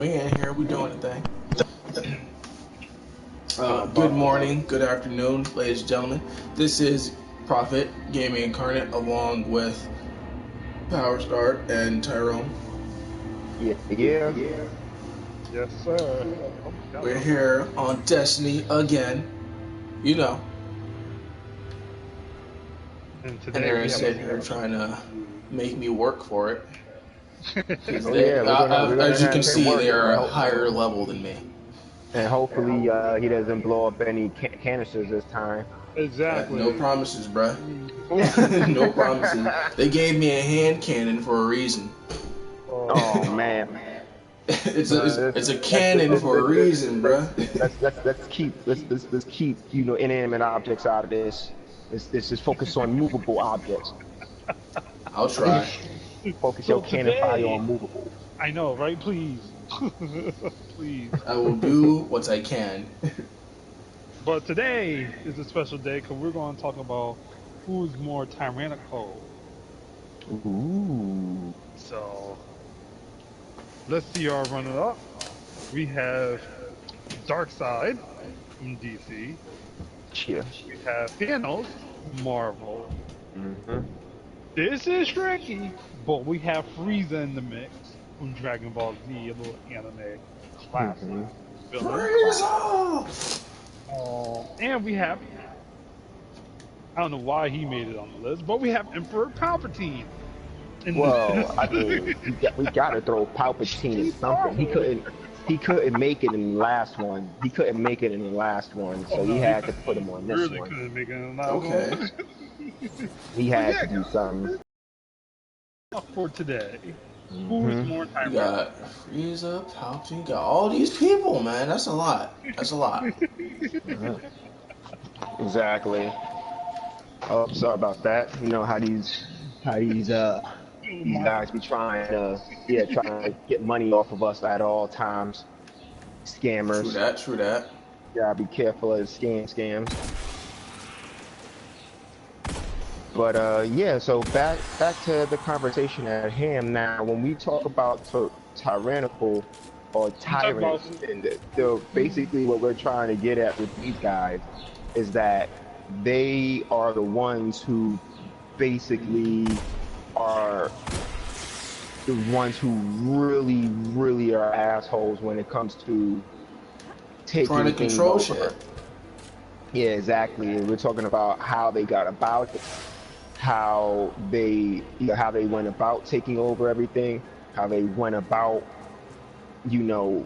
We in here, we doing the thing. Good morning, good afternoon, ladies and gentlemen. This is Prophet Gaming Incarnate along with Power Start and Tyrone. Yeah. Yes, sir. We're here on Destiny again. You know. And And today they're we have sitting here trying to make me work for it. Oh yeah, we're gonna As you have can him see, they working, are a higher level than me. and hopefully he doesn't blow up any canisters this time. No exactly. promises, bruh. No promises. They gave me a hand cannon for a reason. Oh man, It's a cannon for a reason, bruh. let's keep inanimate objects out of this. This is focus on movable objects. I'll try. Focus So your cannon fire today, on movable. I know, right? Please, please. I will do what I can. But today is a special day because we're going to talk about who's more tyrannical. Ooh, So let's see our runner up. We have Darkseid from DC. cheer. We have Thanos, Marvel. Mm-hmm. This is tricky, but we have Frieza in the mix from Dragon Ball Z, a little anime classic Mm-hmm. villain. Frieza! And we have, I don't know why he made it on the list, but we have Emperor Palpatine in Well, I this. mean, we got to throw Palpatine in He's something. Marvel. He couldn't make it in the last one. He couldn't make it in the last one, Oh so he no, had to put him on he this really one. couldn't make it in that Okay. one. He But had yeah, to do something. for today, who's Hmm. more You tyrannical? got Frieza, Palpatine, you got all these people, man. That's a lot. That's a lot. Exactly. Oh, sorry about that. You know how these guys be trying to get money off of us at all times. True Scammers. that, true that. Gotta be careful of the scams. But yeah, so back to the conversation at hand. Now, when we talk about tyrannical or You talk about tyrants, and basically what we're trying to get at with these guys is that they are the ones who basically are the ones who really are assholes when it comes to Trying to taking things control shit. over. Yeah, exactly. We're talking about how they got about it, how they went about taking over everything, how they went about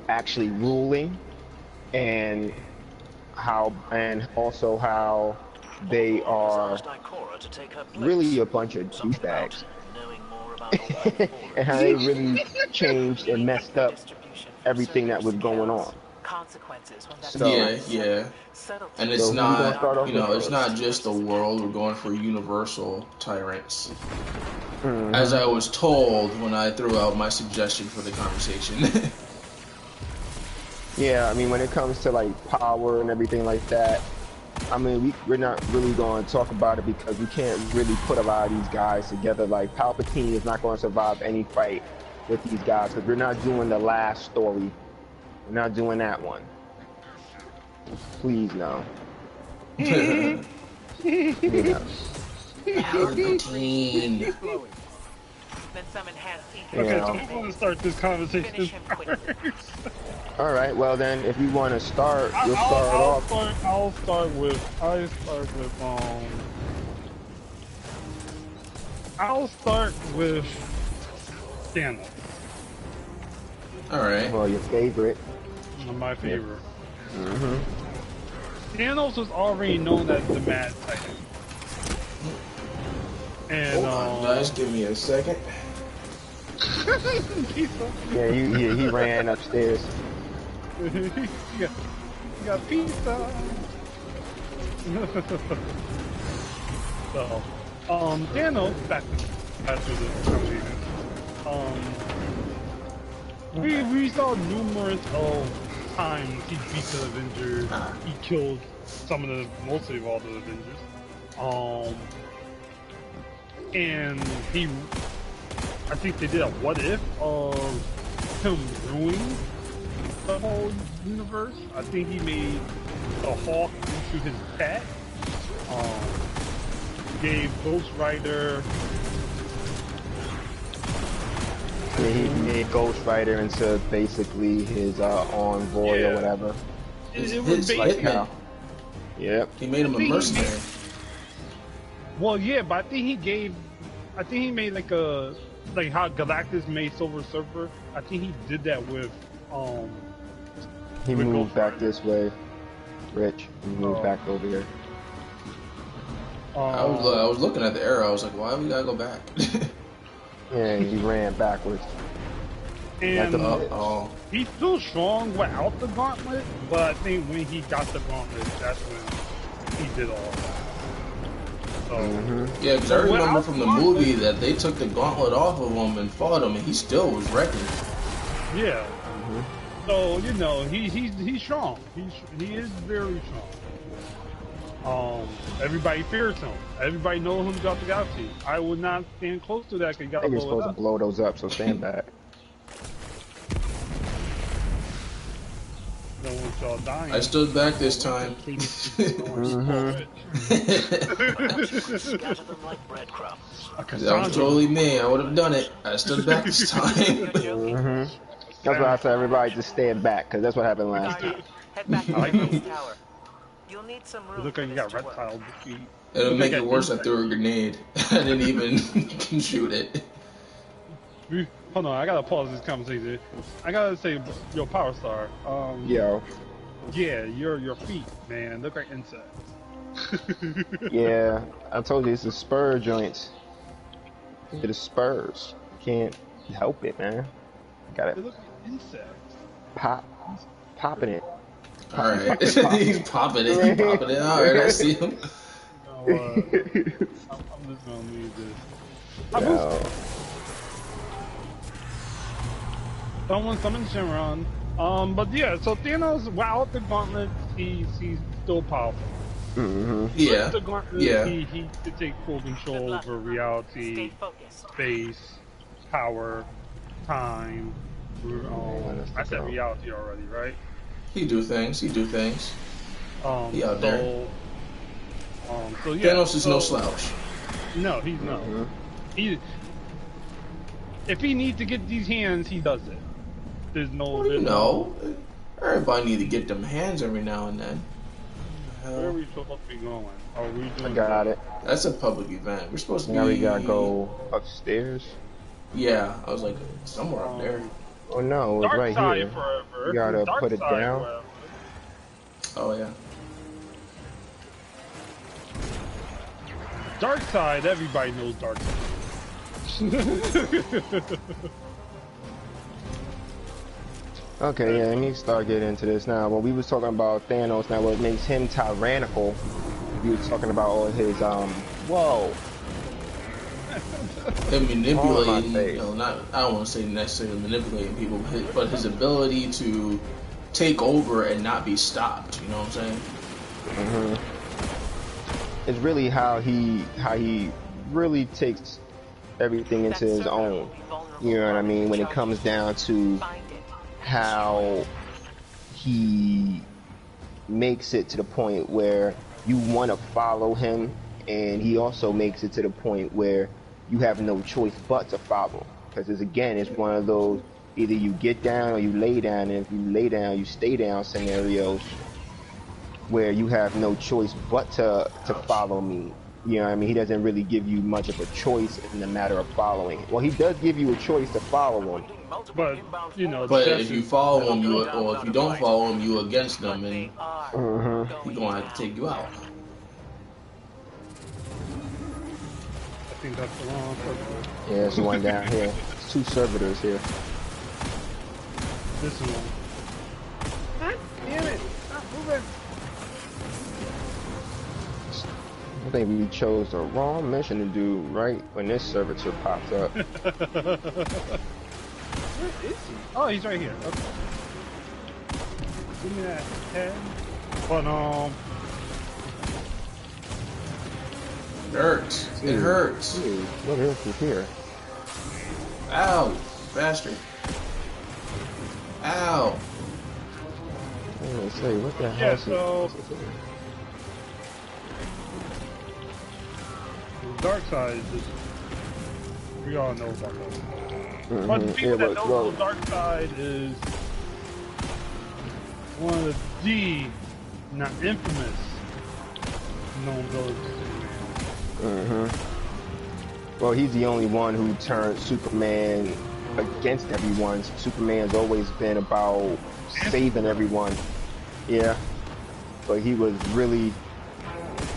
actually ruling, and also how they are really a bunch of douchebags, and how they really changed and messed up everything that was going on. So, Yeah. And it's so who we gonna start not, off with it's first? not just the world. We're going for universal tyrants. As Hmm. I was told when I threw out my suggestion for the conversation. Yeah, I mean, when it comes to like power and everything like that, I mean, we're not really going to talk about it because we can't really put a lot of these guys together. Like Palpatine is not going to survive any fight with these guys because we're not doing the last story. We're not doing that one. Please, no. You know. Palpatine. You okay, so know. we're going to start this conversation first. All right. Well, then, if you want to start, you'll start off. I'll start with Thanos. All right. Well, your favorite. My favorite. Mm-hmm. Thanos was already known as the Mad Titan. And Hold on, guys. Give me a second. Yeah, he ran upstairs. you got pizza. So, Thanos, back to the conversation. We saw numerous of times he beat the Avengers. He killed mostly of all the Avengers. And I think they did a what if of him ruining the whole universe. I think he made the Hawk into his pet. Gave Ghost Rider. Yeah, he made Ghost Rider into basically his envoy or whatever. It was His basically. hitman. Yep. He made him a mercenary. Well, yeah, but I think he made like how Galactus made Silver Surfer. I think he did that with He with moved Ghost back Rider. this way. Rich. He moved back over here. I was looking at the arrow. I was like, why we gotta go back? Yeah, he ran backwards. And he's still strong without the gauntlet, but I think when he got the gauntlet, that's when he did all that. So, Yeah, because I remember from the movie that they took the gauntlet off of him and fought him, and he still was wrecking. Yeah. So he's strong. He is very strong. Everybody fears him. Everybody knows him throughout the galaxy. I would not stand close to that because you I gotta think you're blow it supposed to up. blow those up, so stand back. Don't want y'all dying. I stood back this time. That was totally me. I would have done it. I stood back this time. That's why I said everybody just stand back, because that's what happened last time. Head back to the base tower. You'll need some room. Look like you got reptile feet. It'll make it worse. I threw a grenade. I didn't even shoot it. Hold on, I gotta pause this conversation. I gotta say, yo, Power Star. Yo. Yeah, your feet, man, look like insects. Yeah, I told you it's the spur joints. It's the spurs. Can't help it, man. They look like insects. Popping it. Alright. He's popping it. He's popping it. Alright, I see him. You know, I'm just gonna leave this. Someone summon Shenron. But yeah, so Thanos, without the gauntlets, he's still powerful. Yeah. With the gauntlets, he could take full control over reality, space, power, time. I said reality already, right? He do things. He out there. So yeah. Thanos is no slouch. No, he's not. If he needs to get these hands, he does it. There's no. Everybody need to get them hands every now and then. Where are we supposed to be going? Are we doing? I got it. That's a public event. We're supposed to be. Now we gotta go upstairs. Yeah, I was like somewhere up there. Oh no, it's right here. Forever. You gotta Dark put it side down. forever. Oh yeah. Dark side, everybody knows dark side. Okay, yeah, let me start getting into this now. When we was talking about Thanos, now what makes him tyrannical, we was talking about all his, whoa. Him manipulating, I don't want to say necessarily manipulating people, but his ability to take over and not be stopped, you know what I'm saying? It's really how he really takes everything into his own. You know what I mean? When it comes down to how he makes it to the point where you want to follow him, and he also makes it to the point where you have no choice but to follow. Because it's one of those, either you get down or you lay down, and if you lay down, you stay down scenarios where you have no choice but to follow me. You know what I mean? He doesn't really give you much of a choice in the matter of following. Well, he does give you a choice to follow him. But, but if you follow him, or if you don't follow him, you against them, and he's gonna have to take you out. I think that's the wrong person. Yeah, there's one down here. There's 2 servitors here. This one. God damn it! Stop moving! I think we chose the wrong mission to do right when this servitor pops up. Where is he? Oh, he's right here. Okay. Give me that head. But it hurts. It hurts. What else is here? Ow, bastard. Ow. gonna say, what the hell? Yeah, so dark side is just, we all know about that. But the people that don't know dark side is one of the not infamous known villains of Superman. Well, he's the only one who turned Superman against everyone. Superman's always been about saving everyone. Yeah. But he was really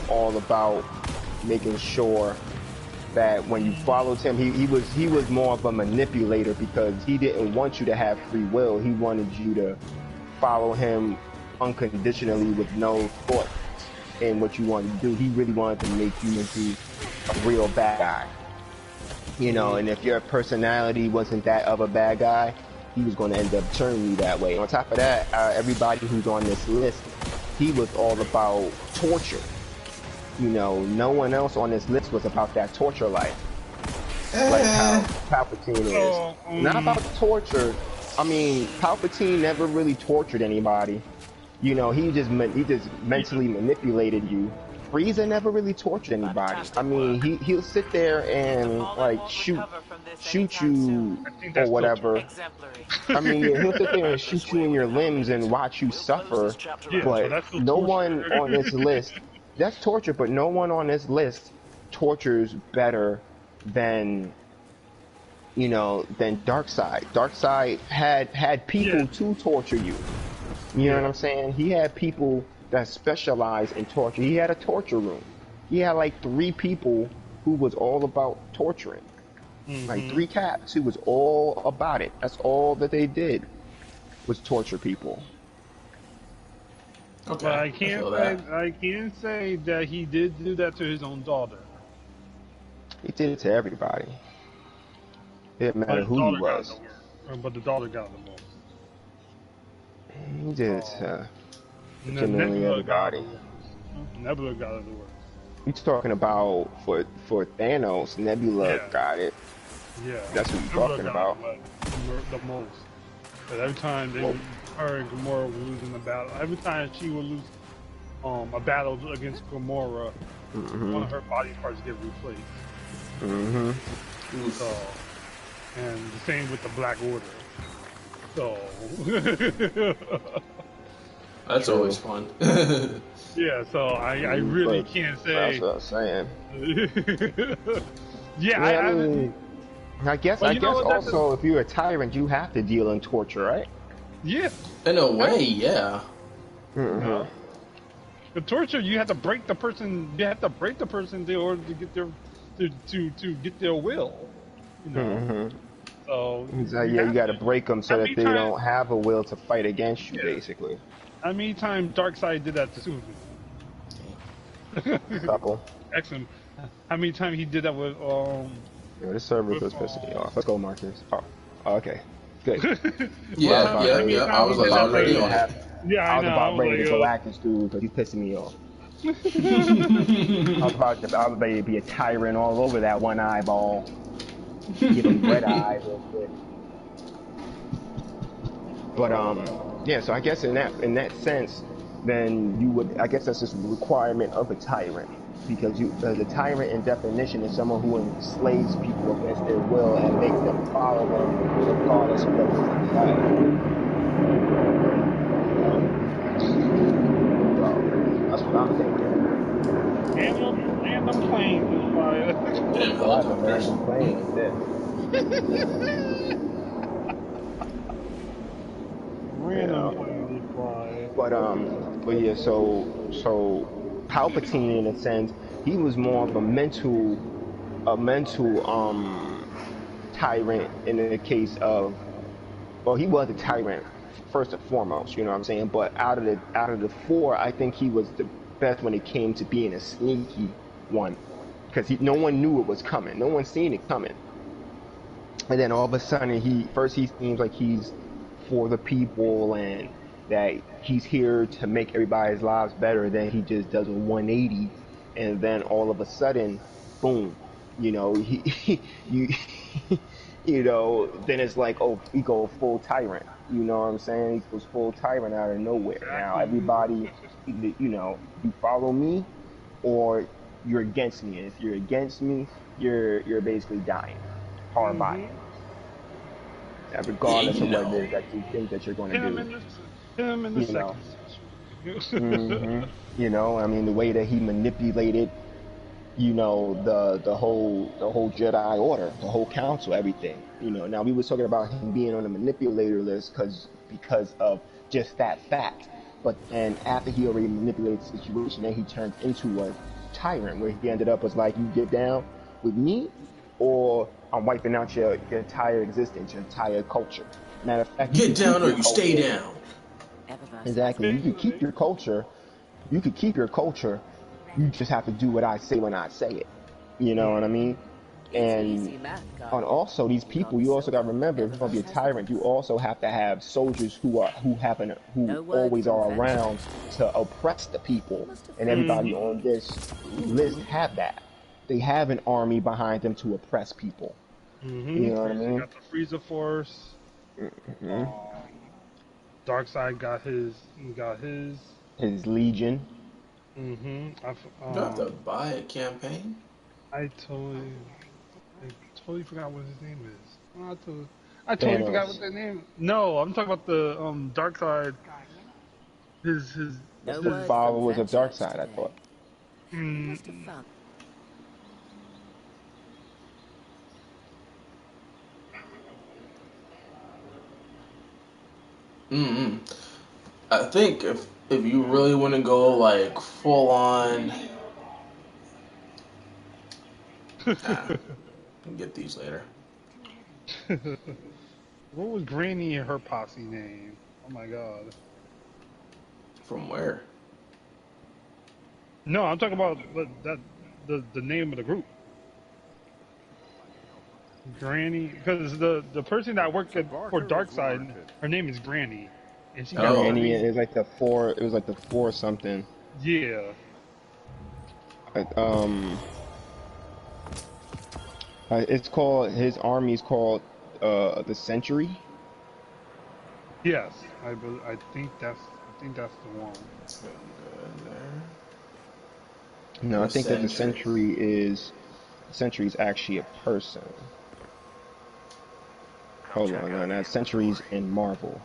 all about making sure that when you followed him, he was more of a manipulator, because he didn't want you to have free will. He wanted you to follow him unconditionally with no thought in what you wanted to do. He really wanted to make you into a real bad guy. You know, and if your personality wasn't that of a bad guy, he was going to end up turning you that way. On top of that, everybody who's on this list, he was all about torture. You know, no one else on this list was about that torture life. Like how Palpatine is. Not about torture. I mean, Palpatine never really tortured anybody. You know, he just mentally manipulated you. Frieza never really tortured anybody. I mean, he'll sit there and like shoot you or whatever. I mean, yeah, he'll sit there and shoot you in your limbs and watch you suffer. But no one on this list, that's torture, but no one on this list tortures better than, you know, than Darkseid. Darkseid had people to torture you. You know what I'm saying? He had people that specialized in torture. He had a torture room. He had like 3 people who was all about torturing. Like 3 cats who was all about it. That's all that they did, was torture people. Okay, but I can't say that he did do that to his own daughter. He did it to everybody. It didn't matter who he was. But the daughter got the most. He did it to genuinely everybody. Nebula got it the worst. You talking about for Thanos? Nebula got it. Yeah, that's what you're talking about. The most. But every time her and Gamora were losing the battle, every time she would lose a battle against Gamora, one of her body parts get replaced. So, and the same with the Black Order. So that's always fun. Yeah, so I really can't say. That's what I'm saying. I guess also if you're a tyrant, you have to deal in torture, right? Yeah. In a way, yeah. The torture, you have to break the person. You have to break the person in order to get their to get their will. You know. So you got to break them so that they don't have a will to fight against you, basically. How many times Darkseid did that to Superman? A couple. Excellent. How many times he did that with this server was pissing me off. Let's go, Marcus. Oh, okay. Good. Yeah. I was about ready to I was about ready to go at this dude because he's pissing me off. I was ready to be a tyrant all over that one eyeball. Give him red eyes real quick. But yeah. So I guess in that sense, then you would. I guess that's just a requirement of a tyrant, because the tyrant in definition is someone who enslaves people against their will and makes them follow them regardless of what is inside. That's what I'm thinking. And I'm playing this fire. I'm playing this. But yeah, so Palpatine, in a sense, he was more of a mental tyrant in the case of, well, he was a tyrant first and foremost, you know what I'm saying? But out of the 4, I think he was the best when it came to being a sneaky one, because no one knew it was coming, no one seen it coming, and then all of a sudden he seems like he's for the people and that he's here to make everybody's lives better. Then he just does a 180, and then all of a sudden, boom, you know, then it's like, oh, he go full tyrant. You know what I'm saying? He goes full tyrant out of nowhere. Now Exactly. everybody, you follow me or you're against me. And if you're against me, you're basically dying, hard by Mm-hmm. hand. Now, Yeah, regardless you of what it know. is that you think that you're going to Hit him do, in the hit him in the you know. second century. hmm I mean, the way that he manipulated, the whole Jedi Order, the whole council, everything. Now we was talking about him being on the manipulator list because of just that fact. But then after he already manipulated the situation, then he turned into a tyrant where he ended up as like, you get down with me, or I'm wiping out your entire existence, your entire culture. Matter of fact, you Get could keep down or your you stay culture. down. Exactly. You could keep Basically. your culture. You could keep your culture. You just have to do what I say when I say it. You know what I Mm-hmm. mean? And also these people, you also got to remember, if you're gonna be a tyrant, you also have to have soldiers who always are around to oppress the people. And everybody Mm-hmm. on this list have that. They have an army behind them to oppress people. You Mm-hmm. know what I Frieza mean? got the Frieza Force. hmm Darkseid got his. Got his. His legion. Mm-hmm. You have to buy a campaign? I totally, I totally forgot what his name is. I totally forgot what Thanos. that name. No, I'm talking about the Darkseid. That's the His. followers of Darkseid, I thought. Mm, Mm-mm. I think if you really want to go like full on, nah, I'll get these later. what was Granny and her posse name? Oh my god. From where? No, I'm talking about the name of the group. Granny, because the person that worked for Darkseid, her name is Granny, and she got all Oh, Granny, these. it was like the four. It was like the four something. Yeah. Uh, Um, it's called, his army is called the Century. Yes. I think that's the one. it's been good there. No, I The think that the Century. Century is actually a person. Hold on, no, that Century's in Marvel.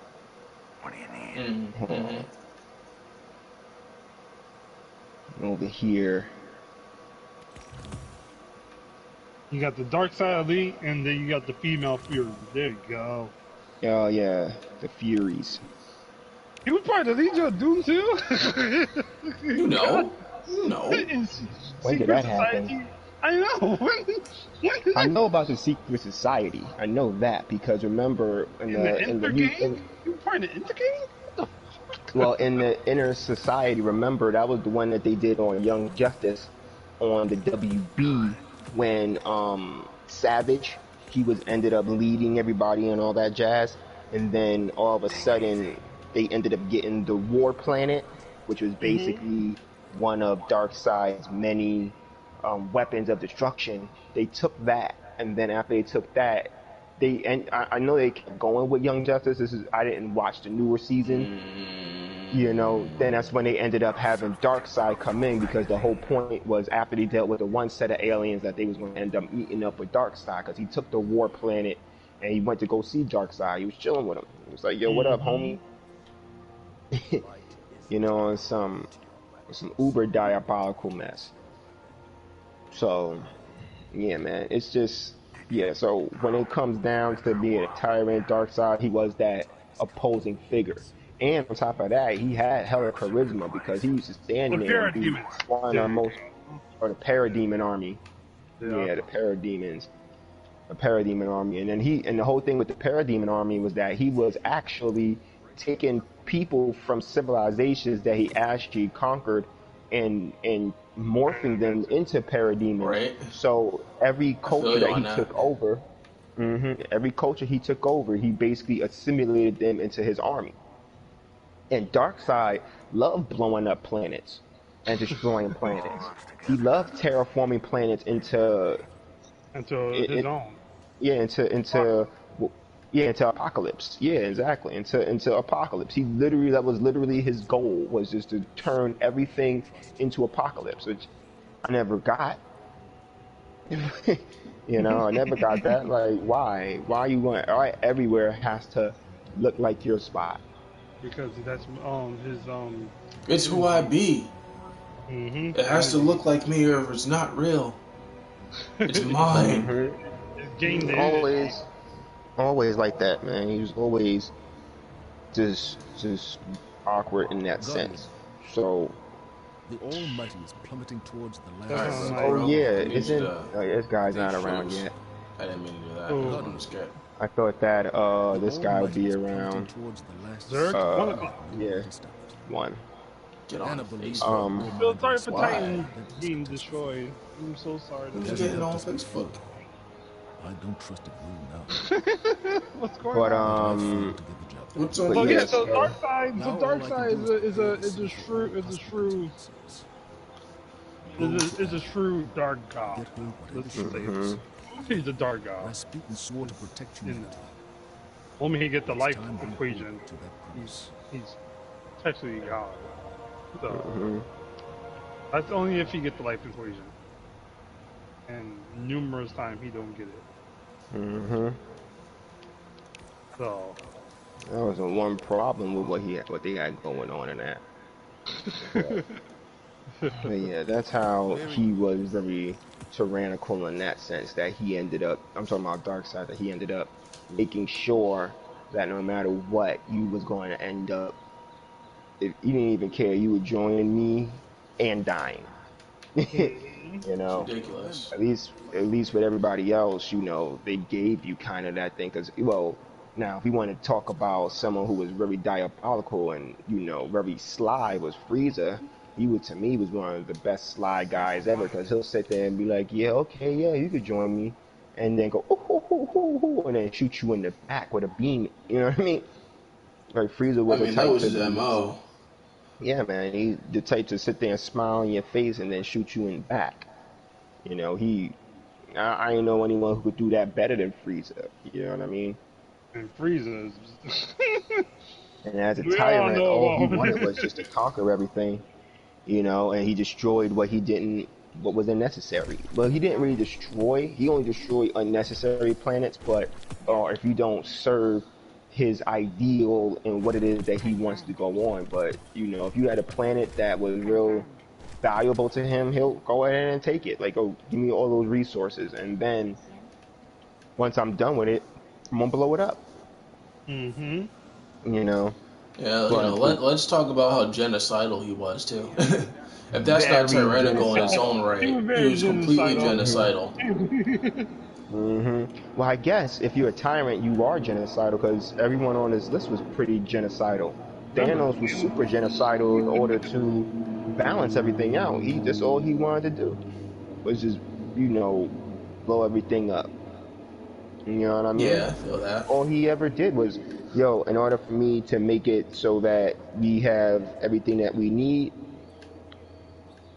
Mm-hmm. Hold Mm-hmm. on, over here. You got the Darkseid Elite, and then you got the female Fury. There you go. Oh yeah, the Furies. He was part of the Legion of Doom too. You God. know, you know. In When did Secret that happen? Society. I know. I know about the Secret Society. I know that because remember In the in the Inter re Gang? in, You were part of the Inter Gang? What the well, fuck? in the Inner Society, remember that was the one that they did on Young Justice on the WB when Savage, he was ended up leading everybody and all that jazz, and then all of a sudden they ended up getting the War Planet, which was Mm-hmm. basically one of Darkseid's many weapons of destruction. They took that, and then after they took that, and I know they kept going with Young Justice. I didn't watch the newer season, then Mm, that's when they ended up having Darkseid come in because the whole point was after they dealt with the one set of aliens that they was going to end up meeting up with Darkseid because he took the War Planet and he went to go see Darkseid. He was chilling with him. He was like, "Yo, what up, Mm-hmm. homie?" On some uber diabolical mess. So yeah, man, it's just yeah. So when it comes down to being a tyrant, Darkseid, he was that opposing figure. And on top of that, he had hella charisma because he used to The stand there and be Parademons. one of There the you most, go. or the Parademon army. Yeah. Yeah, the Parademons, a Parademon army. And then the whole thing with the Parademon army was that he was actually taking people from civilizations that he actually conquered and morphing them into parademons. right? So every I feel culture you that on he that. took over, every culture he took over, he basically assimilated them into his army. And Darkseid loved blowing up planets and destroying planets. He loved terraforming planets into Into his it, own. yeah, into Apocalypse. Yeah, exactly. Into Apocalypse. He literally, that was literally his goal, was just to turn everything into Apocalypse, which I never got. I never got that. Like, why? Why you want? All right, everywhere has to look like your spot. because that's his It's who I be. It has to energy. look like me, or if it's not real, it's mine. hmm It's He gained was the energy. always like that, man. He was always just awkward in that Guardian, sense. So, the Almighty is plummeting towards the That's Alright, last. not bro, oh nice. yeah, I need you isn't to this guy's take not around photos. yet? I didn't mean to do that. Oh. I'm scared. I thought that The this guy would Almighty be is plummeting around. towards the last. Zerg, 1 o'clock. Yeah, Distant. one. Get on Anna the believes Facebook. that Um, your Feel mind sorry will for Why? Titan that being distant. destroyed. I'm so sorry. Who's Has getting helped on us Facebook? before. I don't trust it will now. What's going but on? But I failed to get the job done. What's on but So yeah, yes, so Facebook? dark side. So Now dark all I side can do is prepare a the is a city shrew for is a possible shrew consequences. is a shrew dark god. Get her whatever Let's she just say wants. he's a dark But I god. speak and swore to protect You know, humanity. only he get the It's life time to live equation. to that promise. He's technically god. So hmm that's only if he get the life equation. And numerous times he don't get it. hmm So that was the one problem with what they had going on in that. But yeah, that's how he was very tyrannical in that sense. That he ended up, I'm talking about Darkseid, that he ended up making sure that no matter what, you was going to end up, if you didn't even care, you would join me and dying. You It's know, ridiculous. at least with everybody else, they gave you kind of that thing. Because, well, now if we want to talk about someone who was very diabolical and very sly, was Frieza. He would, to me, was one of the best sly guys ever, because he'll sit there and be like, yeah, okay, yeah, you could join me, and then go, ooh, ooh, ooh, ooh, ooh, and then shoot you in the back with a beam. You know what I mean? Like, Frieza I was the mean, that type was to his be, MO. yeah, man, he the type to sit there and smile in your face and then shoot you in the back. I ain't know anyone who could do that better than Frieza. You know what I mean? and Frieza is And as a we all tyrant, know all he about wanted was just to conquer everything. And he destroyed what wasn't necessary. Well, he didn't really destroy. He only destroyed unnecessary planets, but or if you don't serve his ideal and what it is that he wants to go on. But if you had a planet that was real valuable to him, he'll go ahead and take it. Like, oh, give me all those resources, and then once I'm done with it, I'm gonna blow it up. mm-hmm. You know, Yeah, but let's talk about how genocidal he was too. If that's not very tyrannical in its genocidal. own He right, was he very was completely genocidal. genocidal. Well, I guess if you're a tyrant, you are genocidal, because everyone on this list was pretty genocidal. Remember, Thanos was super genocidal in order to balance everything out. That's all he wanted to do, was just blow everything up. You know what I mean? Yeah, I feel that. All he ever did was, yo, in order for me to make it so that we have everything that we need,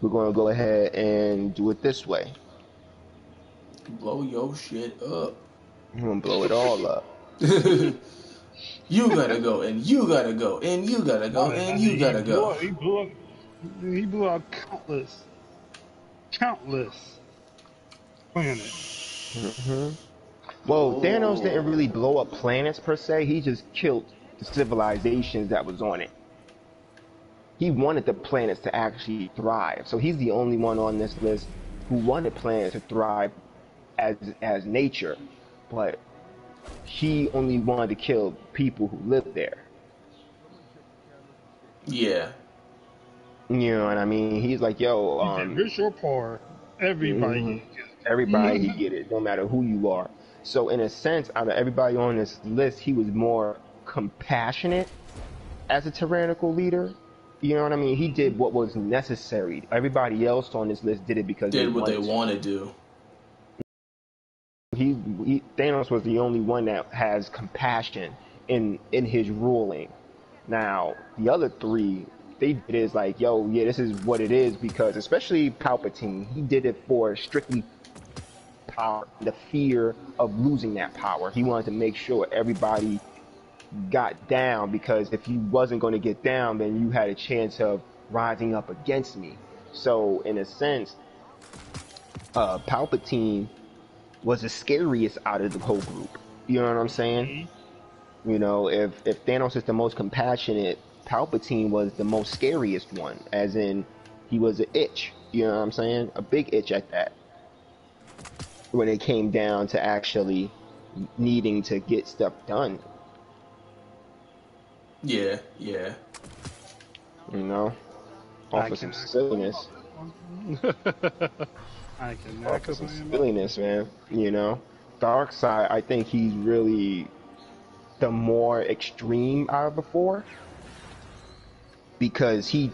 we're going to go ahead and do it this way. Blow your shit up. I'm going to blow it all up. You gotta go, and you gotta go, and you gotta go, and you gotta go. He blew up countless planets. hmm Well, Thanos didn't Oh, really blow up planets per se. He just killed the civilizations that was on it. He wanted the planets to actually thrive. So he's the only one on this list who wanted planets to thrive as nature. But he only wanted to kill people who lived there. yeah. You know what I mean? He's like, yo, He said, rich or poor, everybody mhm, can everybody get can get it, no matter who you are. So in a sense, out of everybody on this list, he was more compassionate as a tyrannical leader. You know what I mean? He did what was necessary. Everybody else on this list did it because they Did what they wanted to. want to do. Thanos was the only one that has compassion in his ruling. Now the other three, they did is like, yo, yeah, this is what it is, because especially Palpatine, he did it for strictly power, the fear of losing that power. He wanted to make sure everybody got down, because if you wasn't going to get down, then you had a chance of rising up against me. So in a sense, Palpatine was the scariest out of the whole group. You know what I'm saying? You know, if Thanos is the most compassionate, Palpatine was the most scariest one, as in he was an itch. You know what I'm saying? A big itch at that. When it came down to actually needing to get stuff done. Yeah, yeah. You know? Off of some silliness. I cannot Off of some complain about silliness, man. You know? Darkseid, I think he's really the more extreme out of the four, because he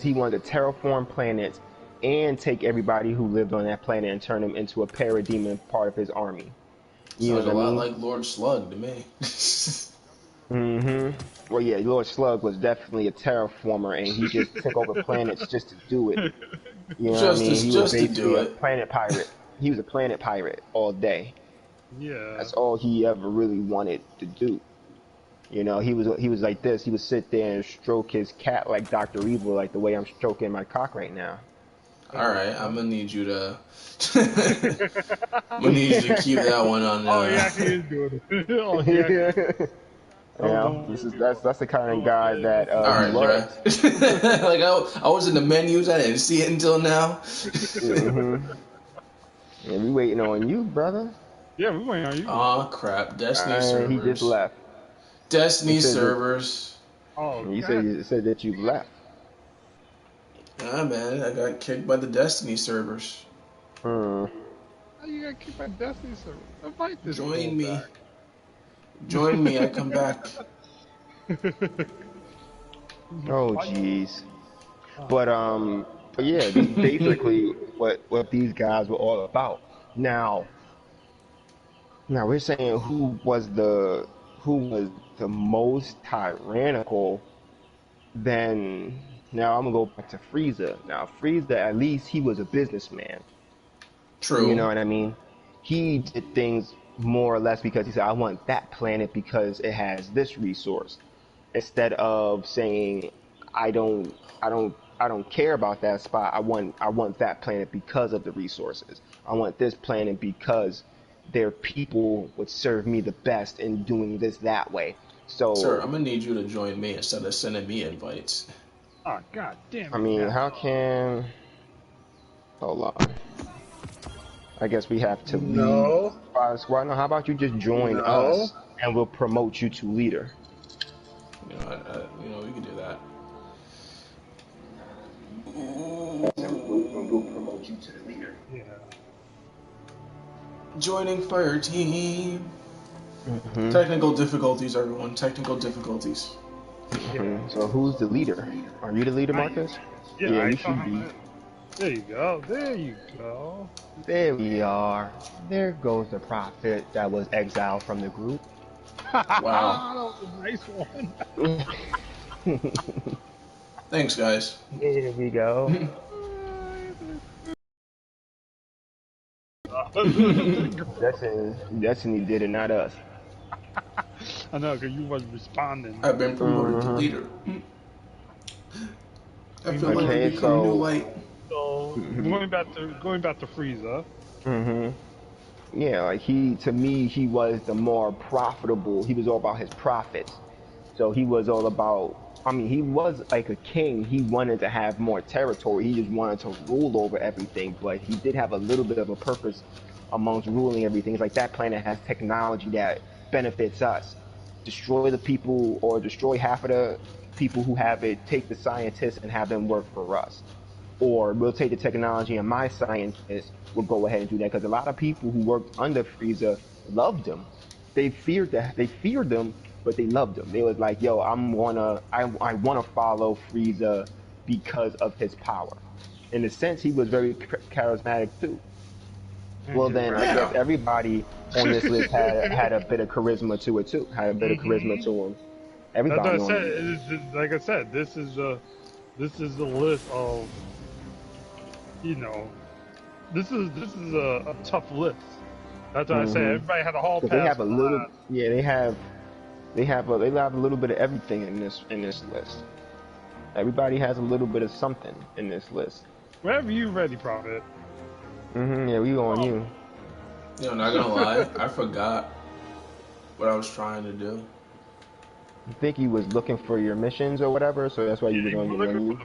wanted to terraform planets and take everybody who lived on that planet and turn them into a parademon part of his army. You Sounds know a what I lot mean? like Lord Slug to me. Mm-hmm. Well, yeah, Lord Slug was definitely a terraformer, and he just took over planets just to do it. You know what I mean? He was just to basically do a it. planet pirate. He was a planet pirate all day. Yeah. That's all he ever really wanted to do. You know, he was like this. He would sit there and stroke his cat like Dr. Evil, like the way I'm stroking my cock right now. All right, I'm gonna need you to. I'm gonna need you to keep that one on. Oh, he actually is doing it. Oh, he actually. You know, that's the kind of guy that All he right, was. bruh. Like I was in the menus. I didn't see it until now. Mm-hmm. And we waiting on you, brother. Yeah, we waiting on you. Aw, crap. Destiny He just servers. left. He Destiny said that servers. Oh, you God. said that you left. Ah, man, I got kicked by the Destiny servers. Hmm. How you got kicked by Destiny server? Invite this girl Join me. back. Join me. I come back. Oh, jeez. But yeah, this is basically what these guys were all about. Now we're saying who was the most tyrannical. Then now I'm gonna go back to Frieza. Now Frieza, at least he was a businessman. You True. know what I mean? He did things more or less because he said, I want that planet because it has this resource. Instead of saying, I don't I don't care about that spot. I want that planet because of the resources. I want this planet because their people would serve me the best in doing this that way. Sir, So I'm gonna need you to join me instead of sending me invites. Oh, God damn I it. mean, Now. how can hold on. I guess we have to leave No. Fire Squad. No, how about you just join No. us and we'll promote you to leader? We can do that. And we'll promote you to the leader. Yeah. Joining fire team. Mm-hmm. Technical difficulties, everyone. Technical difficulties. Mm-hmm. So who's the leader? Are you the leader, Marcus? Yeah, Yeah, I you saw should him. be. There you go. There you go. There we are. There goes the prophet that was exiled from the group. Wow. That was a nice one. Thanks, guys. There we go. Destiny did it, not us. I know, because you wasn't responding. I've been promoted to Mm-hmm. leader. I feel like Okay, I've become new so. light. So Mm-hmm. going back to Frieza. Mm-hmm. Yeah, like to me, he was the more profitable. He was all about his profits. So he was all about, I mean, he was like a king. He wanted to have more territory. He just wanted to rule over everything, but he did have a little bit of a purpose amongst ruling everything. It's like that planet has technology that benefits us. Destroy the people or destroy half of the people who have it, take the scientists and have them work for us. Or we'll take the technology and my scientists will go ahead and do that, because a lot of people who worked under Frieza loved him. They feared them, but they loved him. They was like, "Yo, I wanna follow Frieza because of his power." In a sense, he was very charismatic too. Well, You're then right. I guess Yeah. everybody on this list had a bit of charisma to it too. Had a bit of charisma to him. That's what I Everybody on said. the list. Like I said, this is a list of, you know, this is a tough list. That's what I said. Everybody had a hall pass. Because they have a little, yeah, they have a little bit of everything in this list. Everybody has a little bit of something in this list. Wherever you ready, Prophet. Yeah, we on you. You know, not gonna lie, I forgot what I was trying to do. I think he was looking for your missions or whatever, so that's why you was on your menu. For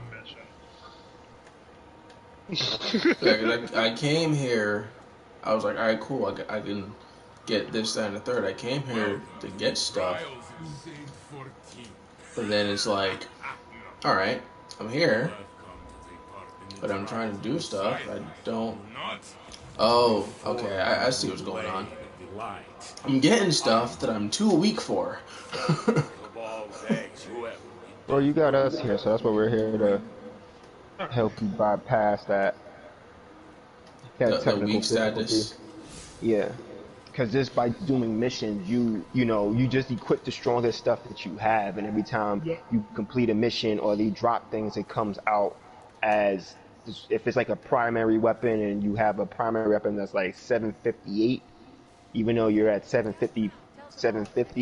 the mission. Yeah, I came here, I was like, all right, cool, I can get this, that, and the third. I came here to get stuff, but then it's like, all right, I'm here, but I'm trying to do stuff. I don't. Oh, okay, I see what's going on. I'm getting stuff that I'm too weak for. Well, you got us here, so that's why we're here to help you bypass that the weak status. Yeah, because just by doing missions, you just equip the strongest stuff that you have, and every time you complete a mission or they drop things, it comes out as, if it's like a primary weapon and you have a primary weapon that's like 758, even though you're at 750,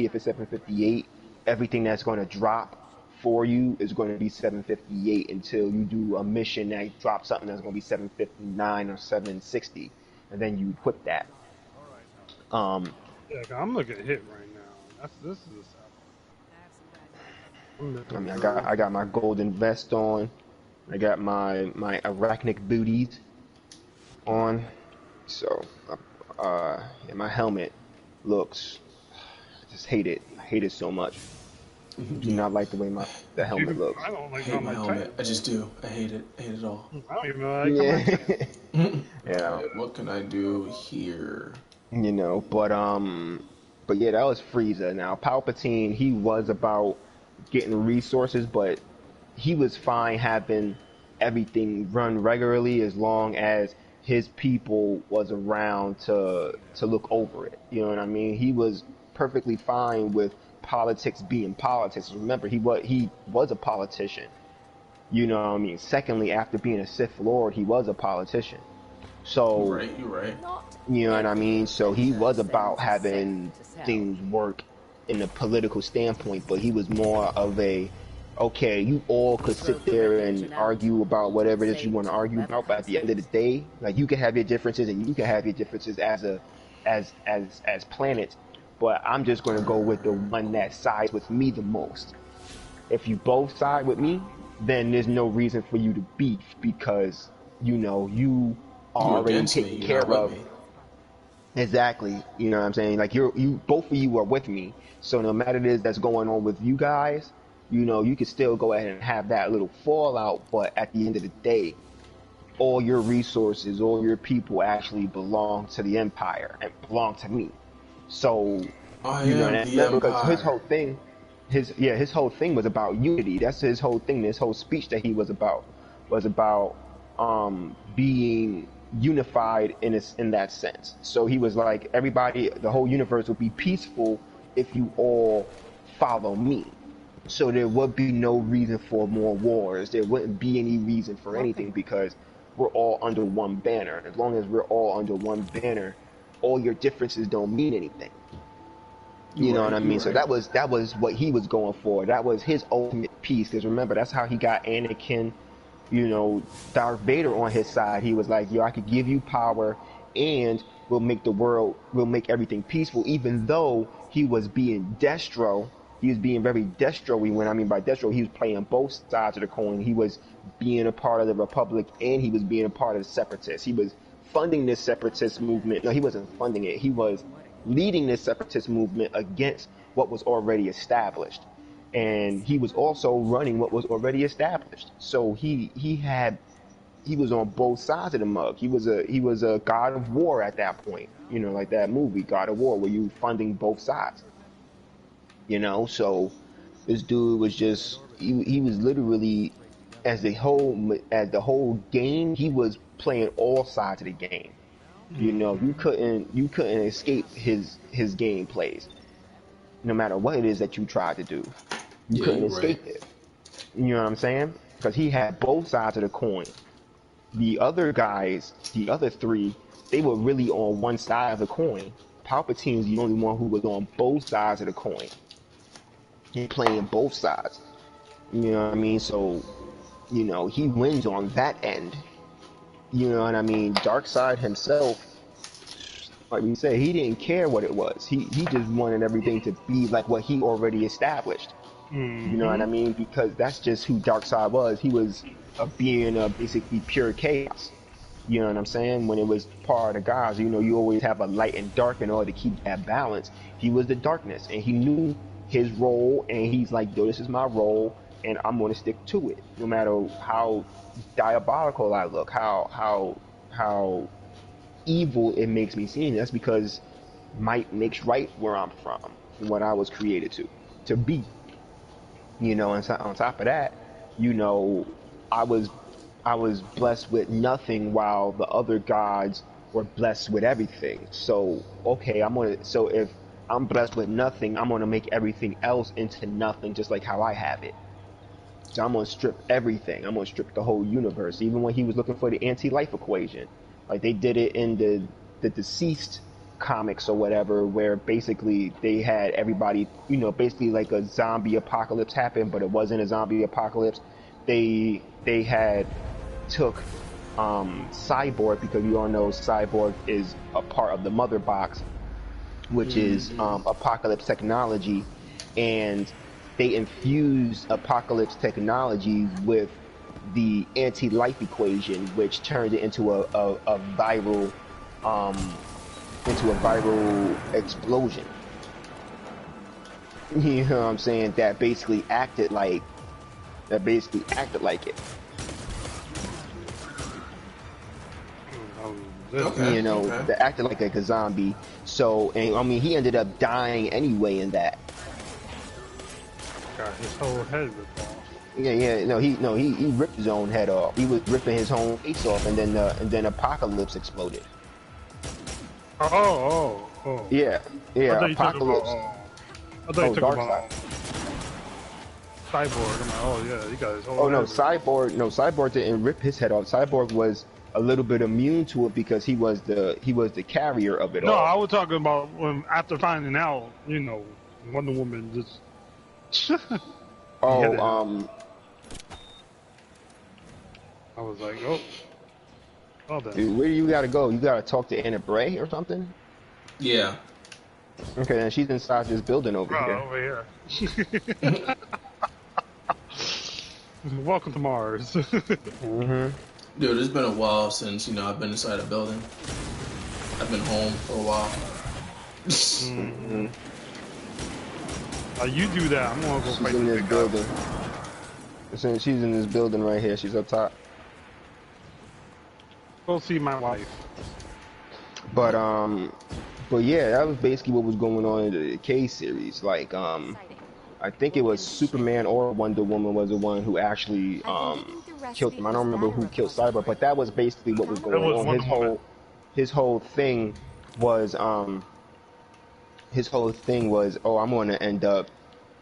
if it's 758, everything that's going to drop for you is going to be 758 until you do a mission that drops something that's going to be 759 or 760, and then you equip that. Yeah, I'm looking at hit right now. This is. I mean, I got my golden vest on. I got my arachnic booties on. So, yeah, my helmet looks. I just hate it. I hate it so much. I do not like the way the helmet looks. I don't like I hate my helmet. I just do. I hate it. I hate it all. I don't even know. Yeah. What can I do here? You know, but yeah, that was Frieza. Now Palpatine, he was about getting resources, but he was fine having everything run regularly as long as his people was around to look over it. You know what I mean? He was perfectly fine with politics being politics. Remember, he was a politician. You know what I mean? Secondly, after being a Sith Lord, he was a politician. So you're right. You know what I mean? So he was about having things work in a political standpoint, but he was more of a, okay, you all could sit there and argue about whatever it is you want to argue about, but at the end of the day, like, you can have your differences and you can have your differences as planets, but I'm just going to go with the one that sides with me the most. If you both side with me, then there's no reason for you to beef, because you are already taken care of. Exactly. You know what I'm saying? Like, both of you are with me. So no matter what it is that's going on with you guys, you can still go ahead and have that little fallout, but at the end of the day, all your resources, all your people actually belong to the Empire and belong to me. So, because his whole thing, his whole thing was about unity. That's his whole thing. This whole speech that he was about being unified in that sense. So he was like, everybody, the whole universe will be peaceful if you all follow me. So there would be no reason for more wars. There wouldn't be any reason for anything, because we're all under one banner. As long as we're all under one banner, all your differences don't mean anything. You know what I mean? So that was what he was going for. That was his ultimate peace. Because remember, that's how he got Anakin, Darth Vader on his side. He was like, yo, I could give you power and we'll make everything peaceful, even though he was being destro. He was being very destro-y. When I mean by destro, he was playing both sides of the coin. He was being a part of the Republic and he was being a part of the Separatists. He was funding this separatist movement. No, he wasn't funding it. He was leading this separatist movement against what was already established. And he was also running what was already established. So he was on both sides of the mug. He was a god of war at that point. Like that movie, God of War, where you funding both sides. So this dude was just he was literally, as the whole game, he was playing all sides of the game. You couldn't escape his game plays. No matter what it is that you tried to do, you couldn't escape it. You know what I'm saying? Because he had both sides of the coin. The other guys, the other three, they were really on one side of the coin. Palpatine's the only one who was on both sides of the coin. He playing both sides. You know what I mean? So, you know, he wins on that end. You know what I mean? Darkseid himself, like we said, he didn't care what it was. He just wanted everything to be like what he already established. You know what I mean? Because that's just who Darkseid was. He was a being of basically pure chaos. You know what I'm saying? When it was part of the gods, you know, you always have a light and dark in order to keep that balance. He was the darkness, and he knew his role, and he's like, yo, this is my role, and I'm going to stick to it, no matter how diabolical I look, how evil it makes me seem. That's because might makes right where I'm from, what I was created to be. You know, and on top of that, you know, I was I was blessed with nothing while the other gods were blessed with everything. So okay, so if I'm blessed with nothing, I'm gonna make everything else into nothing, just like how I have it. So I'm gonna strip everything. I'm gonna strip the whole universe. Even when he was looking for the anti-life equation, like they did it in the deceased comics or whatever, where basically they had everybody, you know, basically like a zombie apocalypse happened, but it wasn't a zombie apocalypse. They had took Cyborg, because you all know Cyborg is a part of the Mother Box, which is Apocalypse technology, and they infused Apocalypse technology with the anti-life equation, which turned it into a viral explosion. You know what I'm saying? That basically acted like it. Okay. You know, Okay. that acted like a zombie. So, and I mean, he ended up dying anyway in that. Got his whole head ripped off. Yeah. No, he ripped his own head off. He was ripping his own face off, and then Apocalypse exploded. Oh. Yeah. I thought you talking Apocalypse. about. I thought you talking Darkseid. about Cyborg. I'm like, oh yeah, he got his whole. Oh no, head ripped off. Cyborg didn't rip his head off. Cyborg was a little bit immune to it because he was the carrier of it No, all. I was talking about when after finding out, you know, Wonder Woman just. Oh, I was like, oh, well then. dude, where do you gotta go? You gotta talk to Anna Bray or something? Yeah. Okay, then she's inside this building over here. Over here. Welcome to Mars. Mm-hmm. Dude, it's been a while since, you know, I've been inside a building. I've been home for a while. Mm-hmm. You do that. I'm gonna go She's fight in the this big building. guy. She's in this building right here. She's up top. Go see my wife. But yeah, that was basically what was going on in the K series. Like I think it was Superman or Wonder Woman was the one who actually killed him. I don't remember who killed Cyborg, but that was basically what was going on. His whole thing was oh, I'm going to end up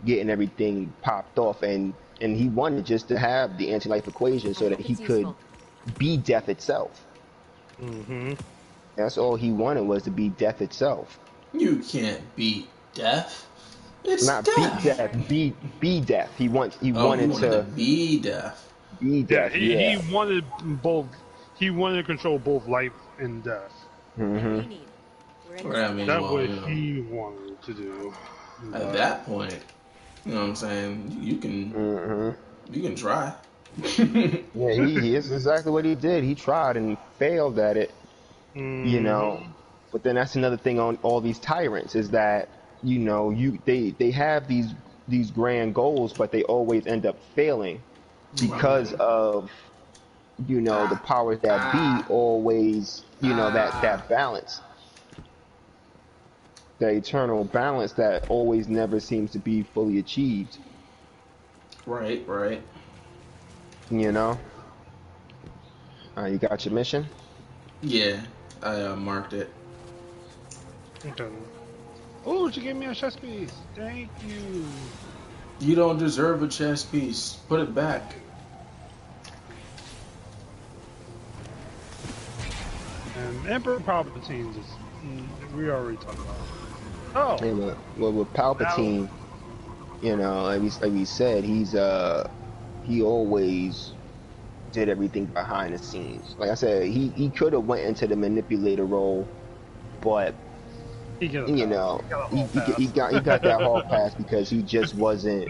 getting everything popped off, and he wanted just to have the anti-life equation so that he could be death itself. Mm-hmm. That's all he wanted, was to be death itself. You can't beat death. It's Not death. beat death, be death. He wanted he wanted to be death. be death. He wanted both. He wanted to control both life and death. Mm-hmm. Right, I mean, That's well, what you know, he wanted to do. at that point, you know what I'm saying? You can try. Yeah, he is exactly what he did. He tried and failed at it. You know, but then that's another thing on all these tyrants, is that, you know, they have these grand goals, but they always end up failing because of, you know, the powers that be always, you know, that balance, that eternal balance that always never seems to be fully achieved. Right. You know. You got your mission? Yeah, I marked it. Okay. Oh, she gave me a chess piece. Thank you. You don't deserve a chess piece. Put it back. And Emperor Palpatine just, we already talked about it. Oh, And with now, Palpatine, you know, like we said, he always did everything behind the scenes. Like I said, he could have went into the manipulator role, but he get a you pass. know, He got a hall he got that hall pass. pass because he just wasn't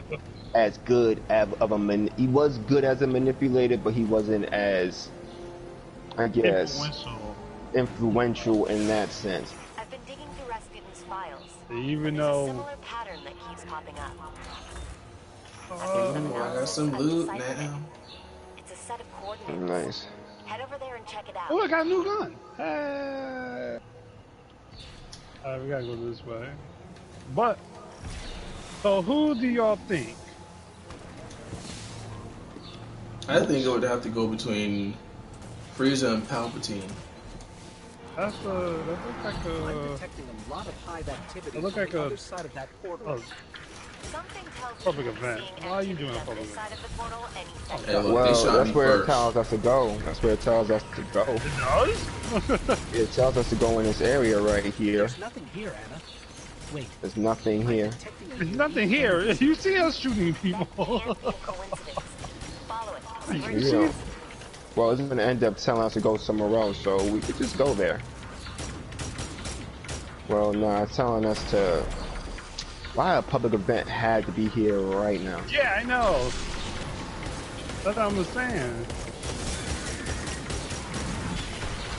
as good of a he was good as a manipulator, but he wasn't as, I guess, Influential. influential in that sense. I've been digging through Rasputin's files. Even There's a though, similar pattern that keeps popping up. Ooh, I got some I've loot deciphered it. now. It's a set of coordinates. Nice. Head over there and check it out. oh, I got a new gun. Hey. Alright, we gotta go this way. But, so who do y'all think? I think it would have to go between Frieza and Palpatine. That looks like I'm detecting a lot of hive activity It looked on like the a- other side of that portal. Something tells me Public you'll be event. seeing Why are you activity doing a on public this event? side of the portal any second. Hey, look, they Well, shot that's me where it first. tells us to go. That's where it tells us to go. It does? It tells us to go in this area right here. There's nothing here, Anna. Wait, There's nothing here. detecting There's nothing here. You see us shooting That people. can't be a coincidence. Follow it. See where it You see know, goes. well, it's gonna end up telling us to go somewhere else, so we could just go there. Well, no, it's telling us to. Why a public event had to be here right now? Yeah, I know. That's what I'm saying.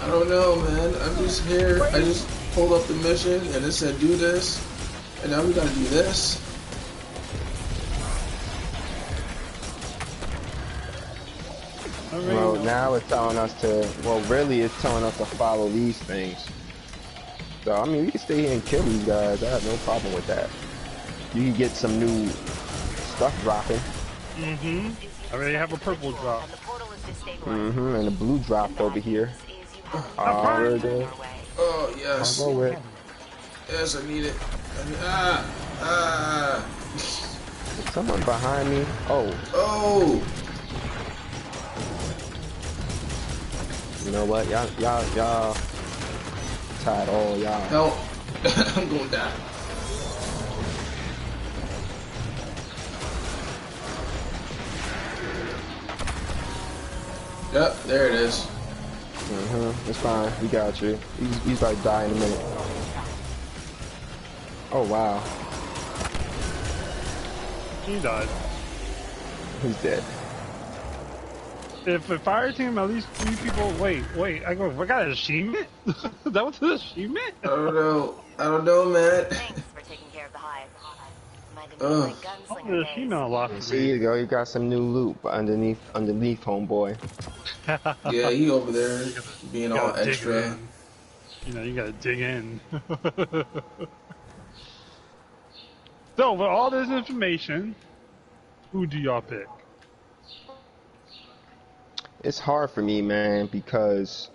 I don't know, man. I'm just here. I just pulled up the mission and it said do this, and now we gotta do this. Well, now it's telling us to. Well, really, it's telling us to follow these things. So, I mean, we can stay here and kill these guys. I have no problem with that. You can get some new stuff dropping. Mm-hmm. I already have a purple drop. And the portal is destabilized. And a blue dropped over here. Is you have Oh, we're good. our way. Oh yes, I'll go with. yes, I need it. Ah. Is someone behind me? Oh, Oh. you know what? Y'all tied all y'all. Help. I'm gonna die. Yep, there it is. It's fine. We got you. He's about to die in a minute. Oh wow, He died. he's dead. If a fire team, at least 3 people. Wait. I got an achievement? That was an achievement? I don't know, man. Thanks for taking care of the hive. Might have Ugh. been like Oh, gunslinger the days. achievement unlocked. See, you go. You got some new loot underneath, homeboy. Yeah, he over there being all Gotta dig extra. in. You know, you gotta dig in. So, with all this information, who do y'all pick? It's hard for me, man, because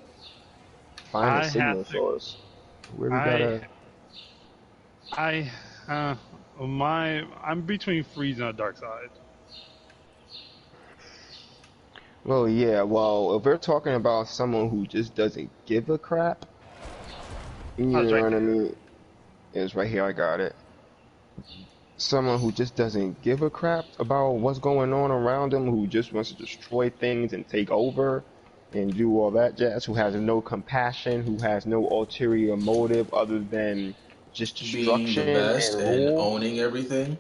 find I a signal have to- source. Where we gotta. I'm between Frieza and Dark Side. Well, yeah. Well, if we're talking about someone who just doesn't give a crap, you know it's right what I mean? It's right here. I got it. Someone who just doesn't give a crap about what's going on around them, who just wants to destroy things and take over and do all that jazz, who has no compassion, who has no ulterior motive other than just Being the destruction best and and rule. owning everything.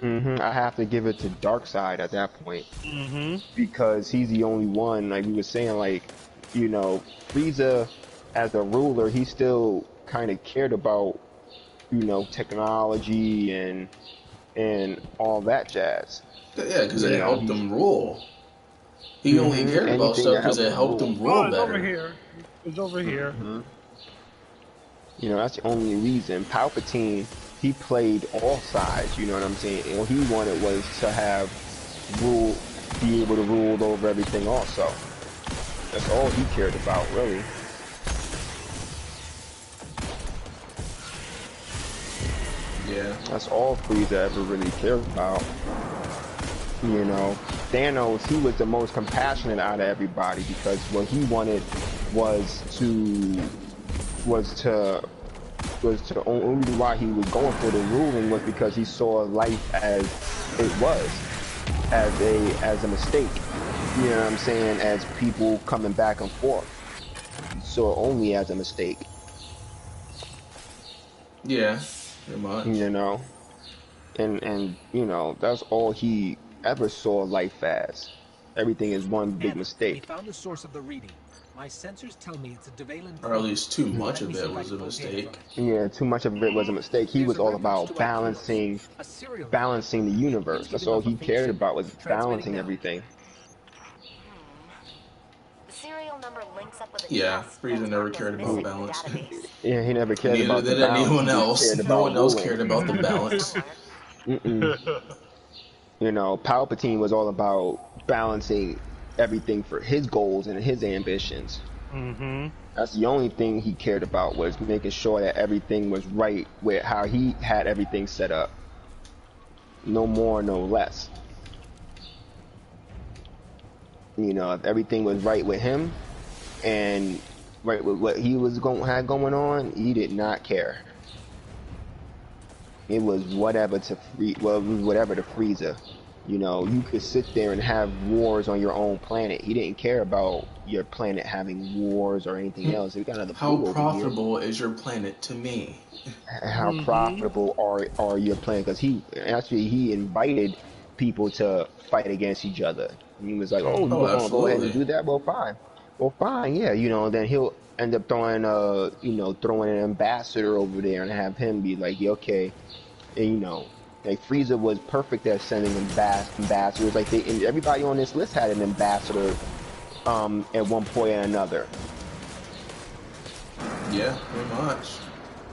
I have to give it to Darkseid at that point Mm-hmm. because he's the only one. Like we were saying, like, you know, Frieza as a ruler, he still kind of cared about, you know, technology and all that jazz. Yeah, because it You know, helped him rule. He only cared about anything stuff that because it helped him Oh, rule it's over better. here. It's over here. You know, that's the only reason. Palpatine, he played all sides. You know what I'm saying? And what he wanted was to have be able to rule over everything. Also, that's all he cared about, really. Yeah. That's all Frieza ever really cared about. You know, Thanos, he was the most compassionate out of everybody because what he wanted was to only reason why he was going for the ruling was because he saw life as it was, as a mistake. You know what I'm saying? As people coming back and forth. He saw it only as a mistake. Yeah, pretty much. You know? And you know, that's all he ever saw life as. Everything is one big Anna, we mistake. found the source of the reading. My sensors tell me it's a Devalan Or at clone. least too much Let me of see it if I was can a pull data from mistake. it. Yeah, too much of it was a mistake. He There's was a all reference about to balancing a serial number. balancing the universe. It's That's giving all off a he fake cared signal. about was Transmitting balancing now. everything. The serial number links up with a Yeah, test Frieza that's never marked as cared about missing in the balance. database. Yeah, he never cared Neither about the did balance. He anyone just else. cared No about one else ruling. cared about the It's gotta be balance. somewhere. Mm-mm. You know, Palpatine was all about balancing everything for his goals and his ambitions. Mm-hmm. That's the only thing he cared about was making sure that everything was right with how he had everything set up. No more, no less. You know, if everything was right with him and right with what he was had going on, he did not care. It was whatever to free. Well, it was whatever to Frieza. You know, you could sit there and have wars on your own planet. He didn't care about your planet having wars or anything else. We got another How blue over here. profitable is your planet to me? How profitable are your planet? Because he invited people to fight against each other. And he was like, "Oh, you Oh, gonna go ahead and absolutely. do that? Well, fine. Well, fine. Yeah, you know." Then he'll end up throwing an ambassador over there and have him be like, yeah, "Okay." And, you know, like Frieza was perfect at sending ambassadors. Like and everybody on this list had an ambassador at one point or another. Yeah, pretty much.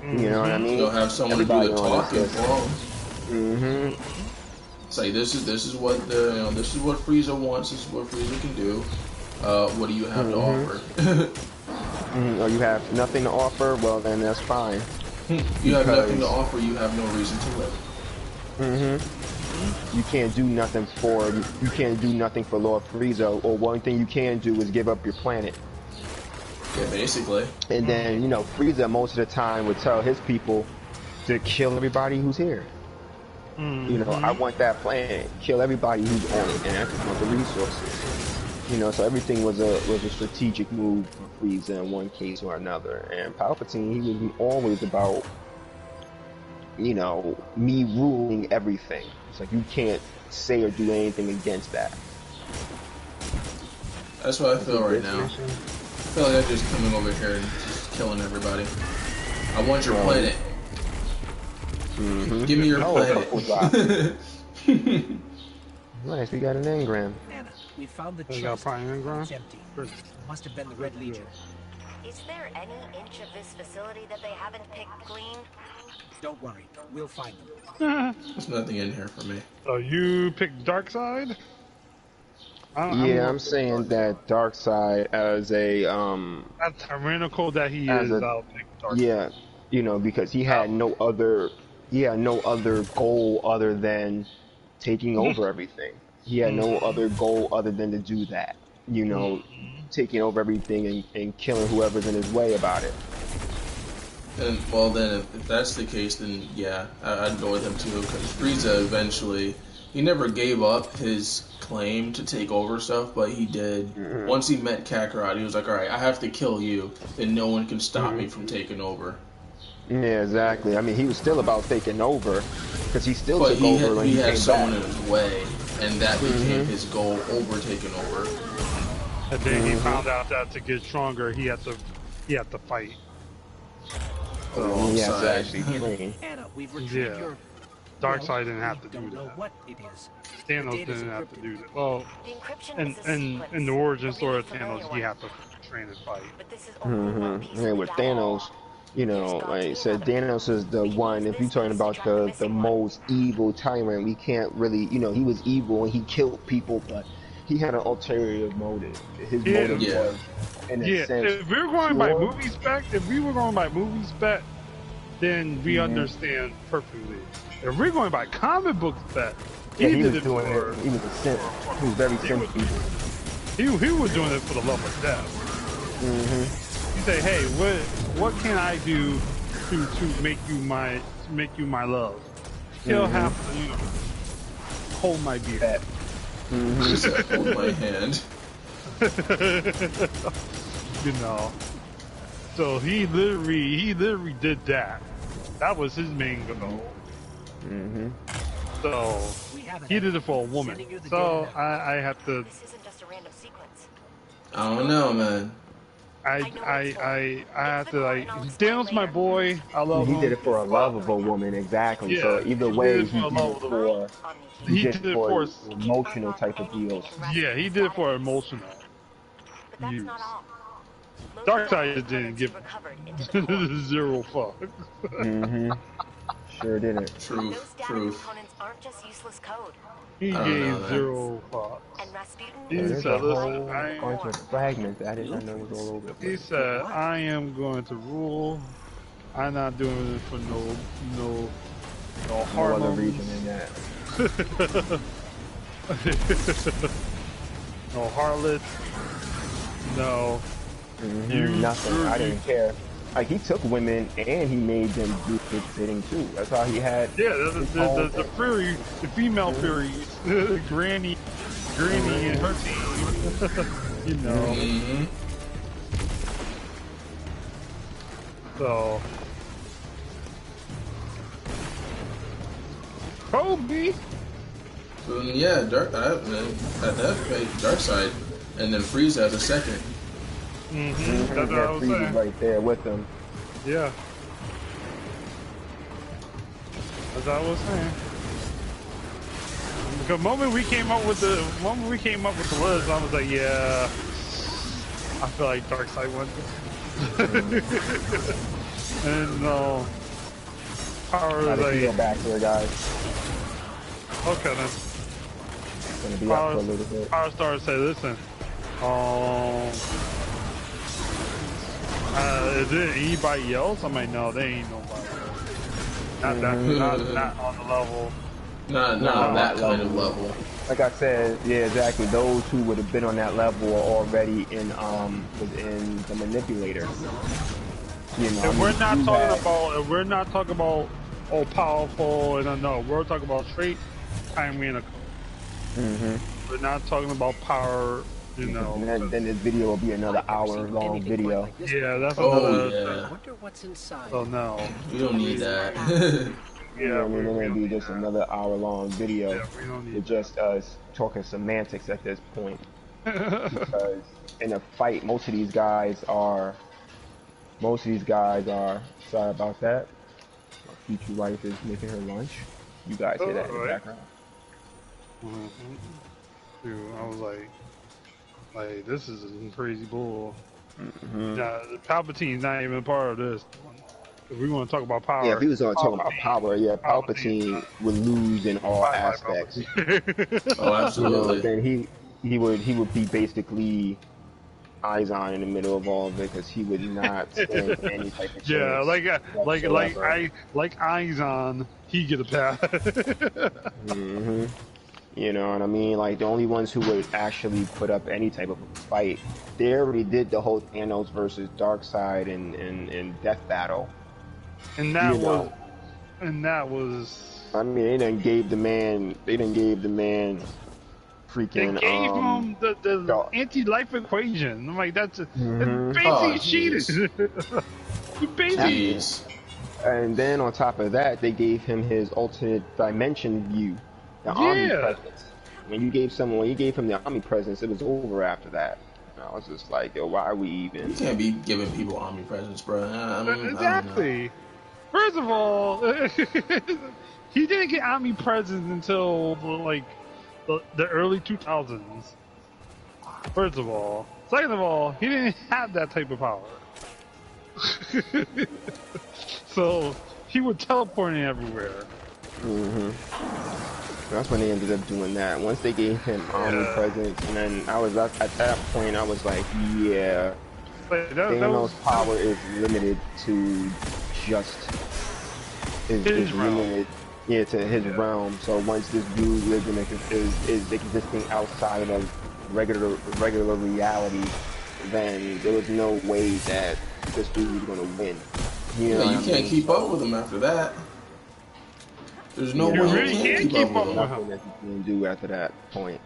You know what I mean? You'll have someone to do Everybody the on this talking list. for them. Mm-hmm. It's like this is what this is what Frieza wants. This is what Frieza can do. What do you have to offer? Or you have nothing to offer? Well, then that's fine. You have nothing to offer. You have no reason to live. You can't do nothing for you can't do nothing for Lord Frieza. Or one thing you can do is give up your planet. Yeah, basically. And then Frieza most of the time would tell his people to kill everybody who's here. You know, I want that planet. Kill everybody who's on it, and I just want the resources. You know, so everything was a strategic move for Frieza in one case or another. And Palpatine, he was always about, me ruling everything. It's like you can't say or do anything against that. That's what I feel right now. I feel like I'm just coming over here and just killing everybody. I want your planet. Give me your planet. Nice, we got an engram. Anna, we found the Is that chest. probably engram? It's empty. Must have been the Red Legion. Is there any inch of this facility that they haven't picked clean? Don't worry, we'll find them. There's nothing in here for me. So you picked Darkseid? I'm saying that Darkseid as a That's tyrannical that he as is. a I'll pick Darkseid. because he had no other goal other than taking over everything. He had no other goal other than to do that. Taking over everything and killing whoever's in his way about it. And well, then if that's the case, then yeah, I'd go with him too. Because Frieza eventually, he never gave up his claim to take over stuff, but he did. Once he met Kakarot, he was like, "All right, I have to kill you, and no one can stop me from taking over." Yeah, exactly. I mean, he was still about taking over because he still But took over when he he had came someone back. in his way, and that became his goal over taking over. And then he found out that to get stronger, he had to fight. He has to Alongside. actually train. Anna, we've retrieved Yeah. your... Darkseid didn't have to we do don't know that. what it is. Thanos The data's didn't have to encrypted. do that. Well, The encryption in is a sequence, in the origin a story really of familiar Thanos, one. he had to train and fight. But this is only one piece Yeah, of with the data. Thanos, like I said, Thanos is the one. If you're talking about the missing one. most evil tyrant, we can't really, he was evil and he killed people, but he had an ulterior motive. His motive Yeah. was, in a Yeah, sense, if we were going by pure. movie spec, then we understand perfectly. If we're going by comic book spec, Yeah, he was did it doing it. for. He was a simp. He was very simpy. He was doing it for the love of death. He say, "Hey, what can I do to make you my love? He'll have to, hold my beer." He said, hold my hand. You know. So he literally did that. That was his main goal. So he did it for a woman. So I have to. This isn't just a random sequence. I don't know, man. I have to, like, Daniel's my boy. I love He did him. it for a love of a woman, exactly. Yeah, So either he did way, it for he a did love it of the for He did it for. emotional type of deals. Yeah, he did it for emotional But that's use. not all. Most Darkseid Deadfall didn't components give he recovered into the core. zero fuck. Sure didn't. Those Truth, data truth. components aren't just useless code. He I don't know, gave man. zero fucks. And Rasputin He So is there's a said, "Listen, whole bunch of fragments that I did not know was all over the He place. said, I am going to rule. I'm not doing it for no No other Harlem, reason than that. no harlot, no. Nothing. I didn't care. Like, he took women and he made them do his bidding too. That's how he had. Yeah, the Fury, the female Furies, Granny and her team. You know. So. Kobe. So, yeah, at that page, Darkseid, and then Frieza as a second. That's what I was saying. Right there with them. Yeah. As I was saying. The moment we came up with the list, I was like, yeah, I feel like Darkseid won this. And Power was Gotta like, back here, guys. okay then. Gonna be up for a little bit. Power Star said, listen, is it anybody else? I'm like, no, they ain't nobody else. Not on the level. Not on that kind of level. Like I said, yeah, exactly. Those who would have been on that level are already within the manipulator. You know, And we're not talking about all powerful and no, we're talking about straight Chimera. We're not talking about power, you know. And then this video will be another hour-long video. Yeah, that's another. I wonder what's inside. Oh no, We don't need that. Yeah, I mean, it's gonna be just another hour-long video we don't need with just us talking semantics at this point. Because in a fight, most of these guys are. Sorry about that. My future wife is making her lunch. You guys hear that in the background? Dude, I was like, this is some crazy bull. Palpatine's not even a part of this. If we want to talk about power. Yeah, if he was going to talk about power, yeah, Palpatine would lose in all aspects. Oh, absolutely. You know, then he would be basically Izon in the middle of all of it because he would not stand any type of chance. Yeah, like Izon, he get a pass. You know what I mean? Like, the only ones who would actually put up any type of a fight, they already did the whole Thanos versus Darkseid and Death Battle. And that was. I mean, they done gave the man freaking. They gave him the anti-life equation. I'm like, that's basically cheated. You basically. And then on top of that, they gave him his alternate dimension view, the army presence. When you gave him the army presence, it was over after that. And I was just like, yo, why are we even? You can't be giving people army presents, bro. I mean, Exactly. First of all, he didn't get army presents until like the early 2000s. First of all. Second of all, he didn't have that type of power. So he would teleport everywhere. That's when they ended up doing that. Once they gave him army presence, and then at that point I was like, yeah, Thanos' power is limited to just is limited Yeah, to his realm. So once this dude lives in is existing outside of regular reality, then there was no way that this dude was gonna win. You Yeah, know what you I can't mean? keep up So with him after that. There's no you You way you really know, can't can't keep keep up with up there's him. with him. nothing that you can do after that point.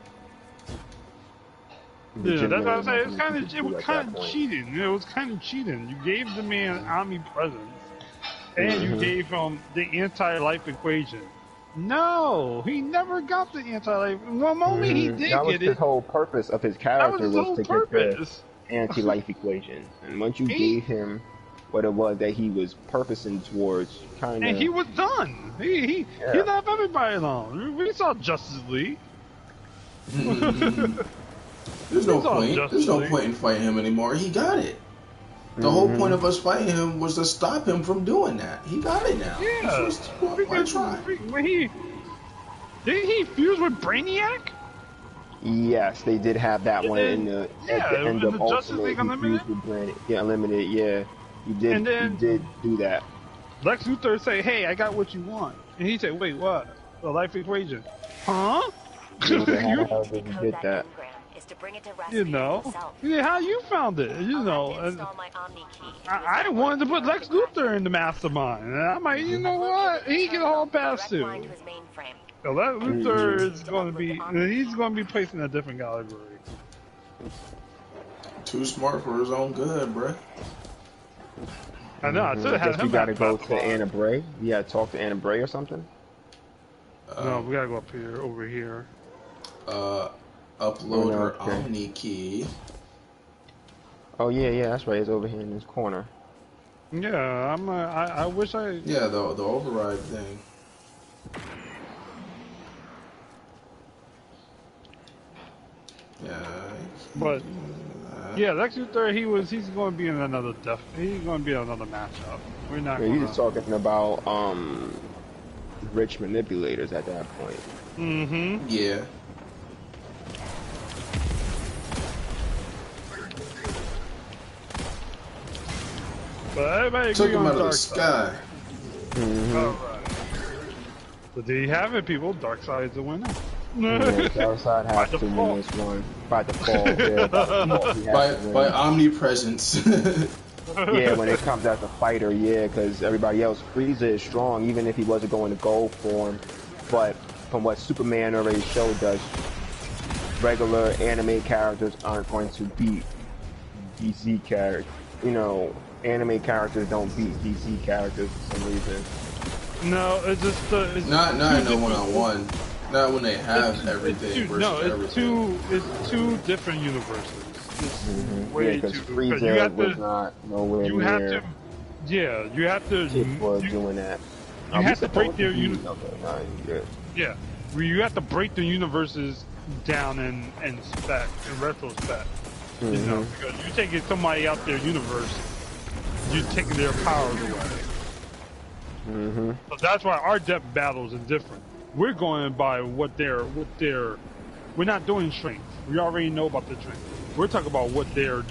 Yeah, that's what I'm Legitimately saying. nothing that you It can was do at kind that of point. cheating. It was kind of cheating. You gave the man omnipresence, and you Hmm. gave him the anti-life equation. No, he never got the anti-life. The moment he did That was get his it, whole purpose of his that was character, his was whole to get the purpose. anti-life equation. And once you He gave him what it was that he was purposing towards, kind and he of, was done. He yeah. left everybody alone. We saw Justice League. We There's no saw point. There's Justice no League. point in fighting him anymore. He got it. The whole point Hmm. of us fighting him was to stop him from doing that. He got it now. Yeah, Why because try? when didn't he fuse with Brainiac? Yes, they did have that And one then at the yeah, end in of the Justice Ultimate. League He Unlimited. fused with Brand, yeah, Unlimited. Yeah, And he then did do that. Lex Luthor say, "Hey, I got what you want," and he said, "Wait, what? The life equation? Huh? And he said, "How the you, hell did you Decode get that that?" engram is to bring it to you Rasputin know? himself. Yeah, how you found it? You I'll have know?" to And install my Omni key into his I network wanted to in put order Lex to crack Luthor it. in the mastermind, and I'm like, you Hmm. know I've what? located the He can all terminal with a pass direct line through. to his mainframe. So Lex I need you Luthor two is to going to upload be, the Omni key. he's going to be placed in a different category. Too smart for his own good, bruh. I know. I should I have had guess we him got as to the go to mastermind. Anna Bray. We got to talk to Anna Bray or something. No, Um, we gotta go up here, over here. uh, Oh upload no, her okay. Omni key. Oh yeah, yeah, that's right. It's over here in this corner. Yeah, I wish I. Yeah, the override thing. Yeah. But That. yeah, Lex Luthor, he's going to be in another he's going to be in another matchup. We're Yeah, not you gonna. just talking about rich manipulators at that point. Mm-hmm. Yeah. But everybody Took agree him on out of the Dark Side. sky. All Hmm. right. So there you have it, people. Dark Side's the winner. Yeah, Downside By has to win default. this one by default. Yeah, by default, he has to By win. omnipresence. Yeah, when it comes as a fighter, yeah, because everybody else, Frieza is strong, even if he wasn't going to gold form. But from what Superman already showed us, regular anime characters aren't going to beat DC characters. You know, anime characters don't beat DC characters for some reason. No, it's just it's not two in a different. one-on-one. Not when they have everything versus everything. It's two different universes. It's Yeah, way because too. Because Frieza was not nowhere you have to, near yeah, you have to, capable of doing that. you Are we have to break supposed to their be? Okay, no, you're good. yeah, you have to break the universes down in spec, in retrospect. You know, because you taking somebody out their universe, you're taking their powers away. So that's why our depth battles are different. We're going by what they're. We're not doing strength. We already know about the strength. We're talking about what their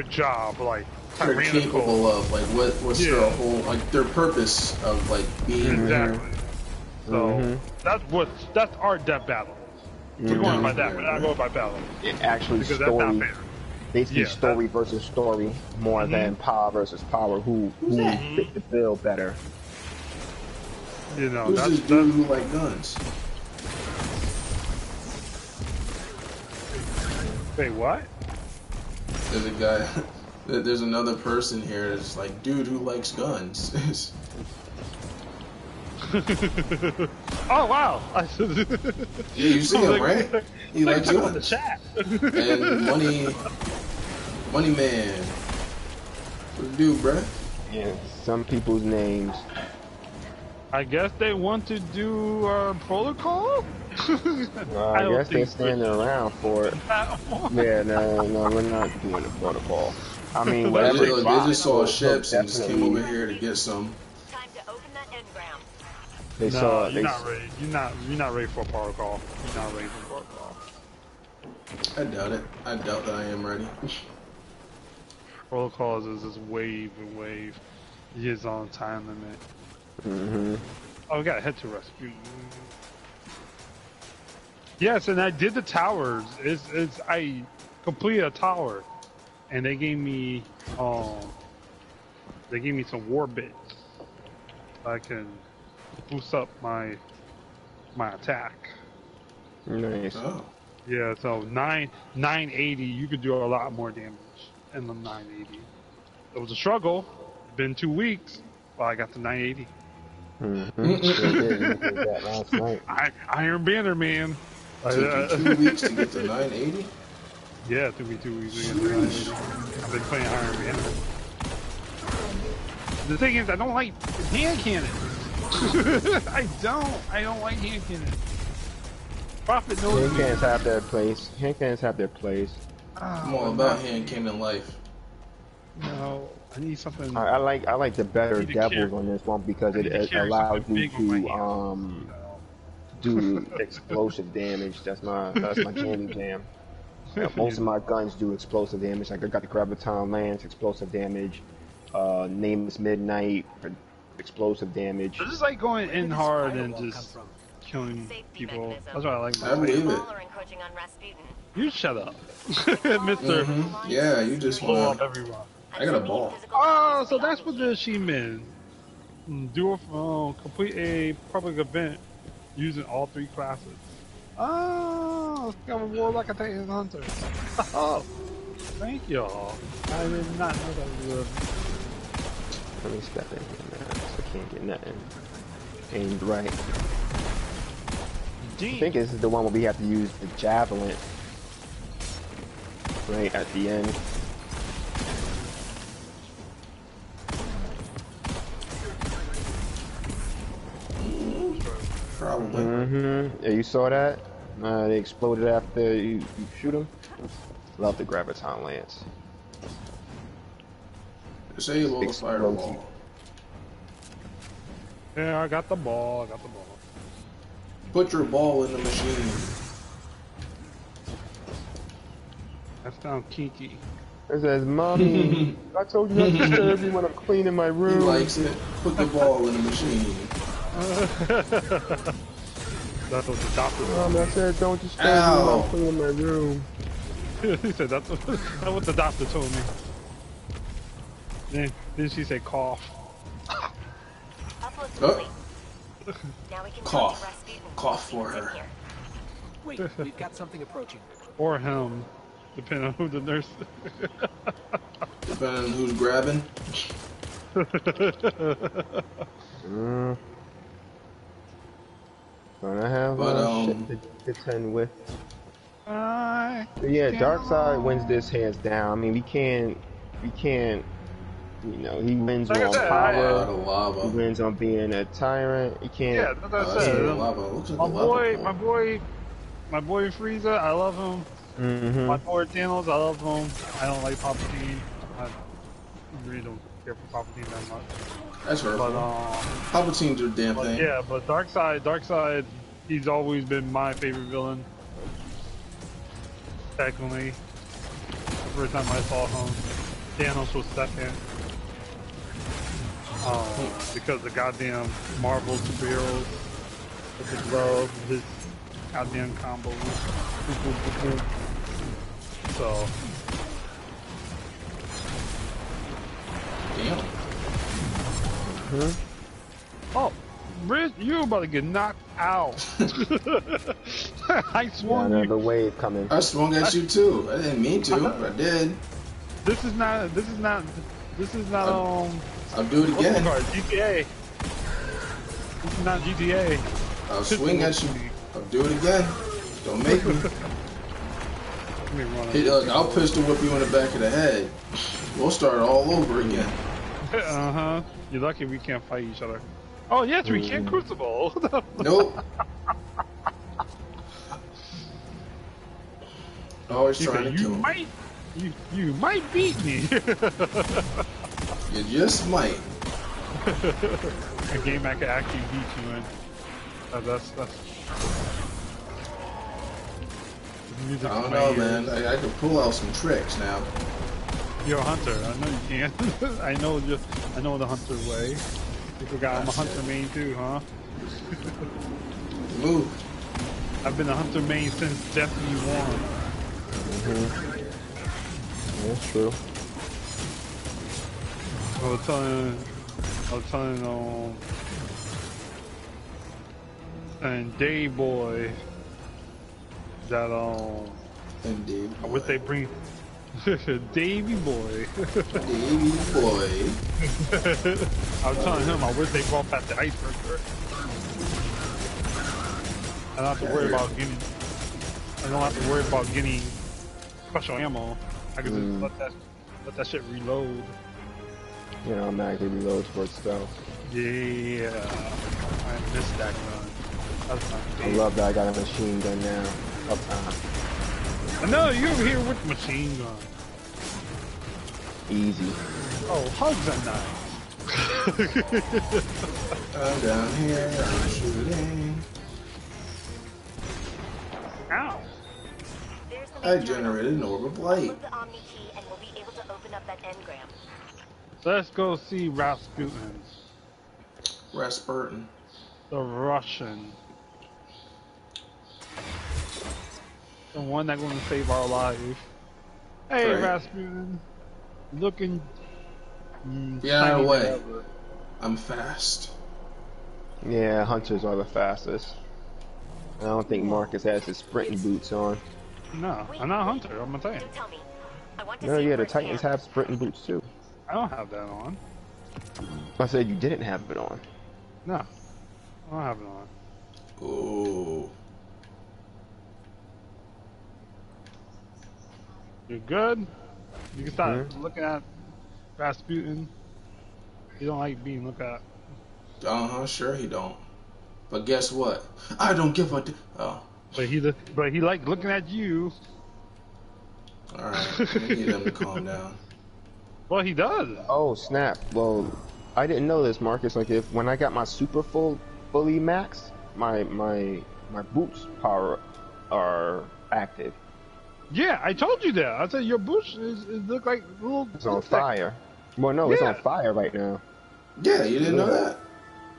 job, like They're tyrannical. capable of, like, what's their Yeah. whole, like, their purpose of, like, being there. Exactly. So that's our depth battle. We're Get going down by for that. that, We're not right? going by battle It actually because that's not story, fair. basically Yeah. story versus story, more than power versus power. Who fit the bill better? You know, Who's this dude who like guns? Wait, what? There's a guy. There's another person here that's like, dude who likes guns. Oh wow! Yeah, you see him, right? He likes talking about the guns. chat. And money man. What do, bruh? Yeah, some people's names. I guess they want to do protocol. I guess they're standing around for it. Yeah, no, we're not doing the protocol. I mean, They whatever they Fox just saw will ships and just came over definitely. here to get some. Time to open that engram. They No, saw. you're not ready. You're not ready for protocol. You're not ready for protocol. I doubt it. I doubt that I am ready. Protocol is this wave and wave. He is on time limit. Mm-hmm. Oh, we gotta head to Rasputin. Yes, and I did the towers. I completed a tower, and they gave me some war bits. So I can boost up my attack. Nice. Oh. Yeah, so 980, you could do a lot more damage in the 980. It was a struggle. It's been 2 weeks, but I got to 980. Mm-hmm. Sure did. You did that last night. Iron Banner, man. Took you 2 weeks to get to 980? Yeah, it took me 2 weeks to get to 980. I've been playing Iron Banner. The thing is, I don't like hand cannons. I don't like hand cannons. Prophet knows Hand me. cannons have their place. Hand cannons have their place. I'm all about hand cannon life. No, I need something. I like the better I need to devils carry- on this one because I need to it carry allows something you big on my to hand. do explosive damage. That's my jammy jam. Most of my guns do explosive damage. Like I got the Graviton Lance, explosive damage. Nameless Midnight for explosive damage. I just like going Where in did this hard and firewall just come from? killing Safety people. mechanism. That's what I like I about it. believe it. All are encroaching on Rasputin. You shut up, Mister. Yeah, you just Blow want up everyone. I got a ball. Oh, so that's what the achievement. Do a complete a public event using all 3 classes. Oh, it's got a Warlock, a Titan, and Hunter. Oh, thank y'all. I did not know that was Let me step in here, man. So I can't get nothing aimed right. I think this is the one where we have to use the javelin right at the end. Probably. Mm-hmm. Yeah, you saw that? They exploded after you shoot them. Love the Graviton Lance. Disable the Explosive. fireball. Yeah, I got the ball. Put your ball in the machine. That sounds kinky. It says, "Mommy, I told you not to disturb me when I'm cleaning my He room." likes it. Put the ball in the machine. That's what the doctor Mom, I said, "Don't disturb me when Ow. I'm cleaning my room." He said that's what the doctor told me. Then she said cough. Upload Oh. complete. Now we can Cough. go to Rasputin. Cough for It's in her. here. Wait, we've got something approaching. Or him, depending on who the nurse. Depending on who's grabbing. Don't I have But, shit to contend with? I But yeah, Darkseid wins this hands down. I mean, we can't, you know, he wins Like I on said, A lot power. of He lava. wins on being a tyrant. He can't. Yeah, that's what I That's a said. lot of lava. Looks like a lava pool. My boy Frieza, I love him. Mm-hmm. My boy Thanos, I love him. I don't like Palpatine. I really don't care for Palpatine that much. That's But hurtful. Palpatine do the damn but thing. yeah, but Darkseid, he's always been my favorite villain. Technically, the first time I saw him, Thanos was second. Because the goddamn Marvel superheroes with the glove, his goddamn combo. Boom, boom, boom, boom. So, Damn. oh, Riz, you about to get knocked out. I Yeah, swung you. another wave coming. I swung at you too. I didn't mean to, but I did. This is not. I'll do it What's the again. card? GTA. This is not GTA. I'll swing at you. I'll do it again. Don't make me. Let me run Hey, look, I'll pistol whip you in the back of the head. We'll start all over again. Uh-huh. You're lucky we can't fight each other. Oh, yes, we can Crucible. Nope. Always He trying said, to kill him. you might beat me. You just might. A game I can actually beat you in. That's music I don't in my know, ears. man. I could pull out some tricks now. You're a hunter. I know you can. I know the hunter way. You forgot I'm a hunter main too, huh? Move. I've been a hunter main since Destiny 1. That's true. I was telling, and Dave Boy that, Indeed. I wish they bring, Davey Boy. Davey boy. I was telling him I wish they brought back the iceberg. I don't have to worry about getting. I don't have to worry about getting special ammo. I can just let that shit reload. You know, automatically reloads for itself. Yeah, I missed that gun. That's my I favorite. love that I got a machine gun now. Uptime. I know you over here with the machine gun. Easy. Oh, hugs are nice. I'm down here. I'm shooting. Ow. There's the I main terminal. generated an orb of light. Flip the Omni key and we'll be able to open up that engram. So let's go see Rasputin, Rasputin. the Russian. The one that's going to save our life. Hey, Right. Rasputin. Looking. Get out of the shiny way. ever. I'm fast. Yeah, hunters are the fastest. I don't think Marcus has his sprinting boots on. No, I'm not a hunter. I'm gonna tell you. Don't tell me. I want to No, see yeah, it the Titans firsthand. have sprinting boots too. I don't have that on. I said you didn't have it on. No, I don't have it on. Ooh. You're good. You can start looking at Rasputin. You don't like being looked at. Sure he don't. But guess what? I don't give a oh. But he like looking at you. Alright. I need him to calm down. Well, he does. Oh snap! Well, I didn't know this, Marcus. Like when I got my super fully maxed, my boots power are active. Yeah, I told you that. I said your boots is look like little. It's on fire. Well, no, it's on fire right now. Yeah, you didn't know that?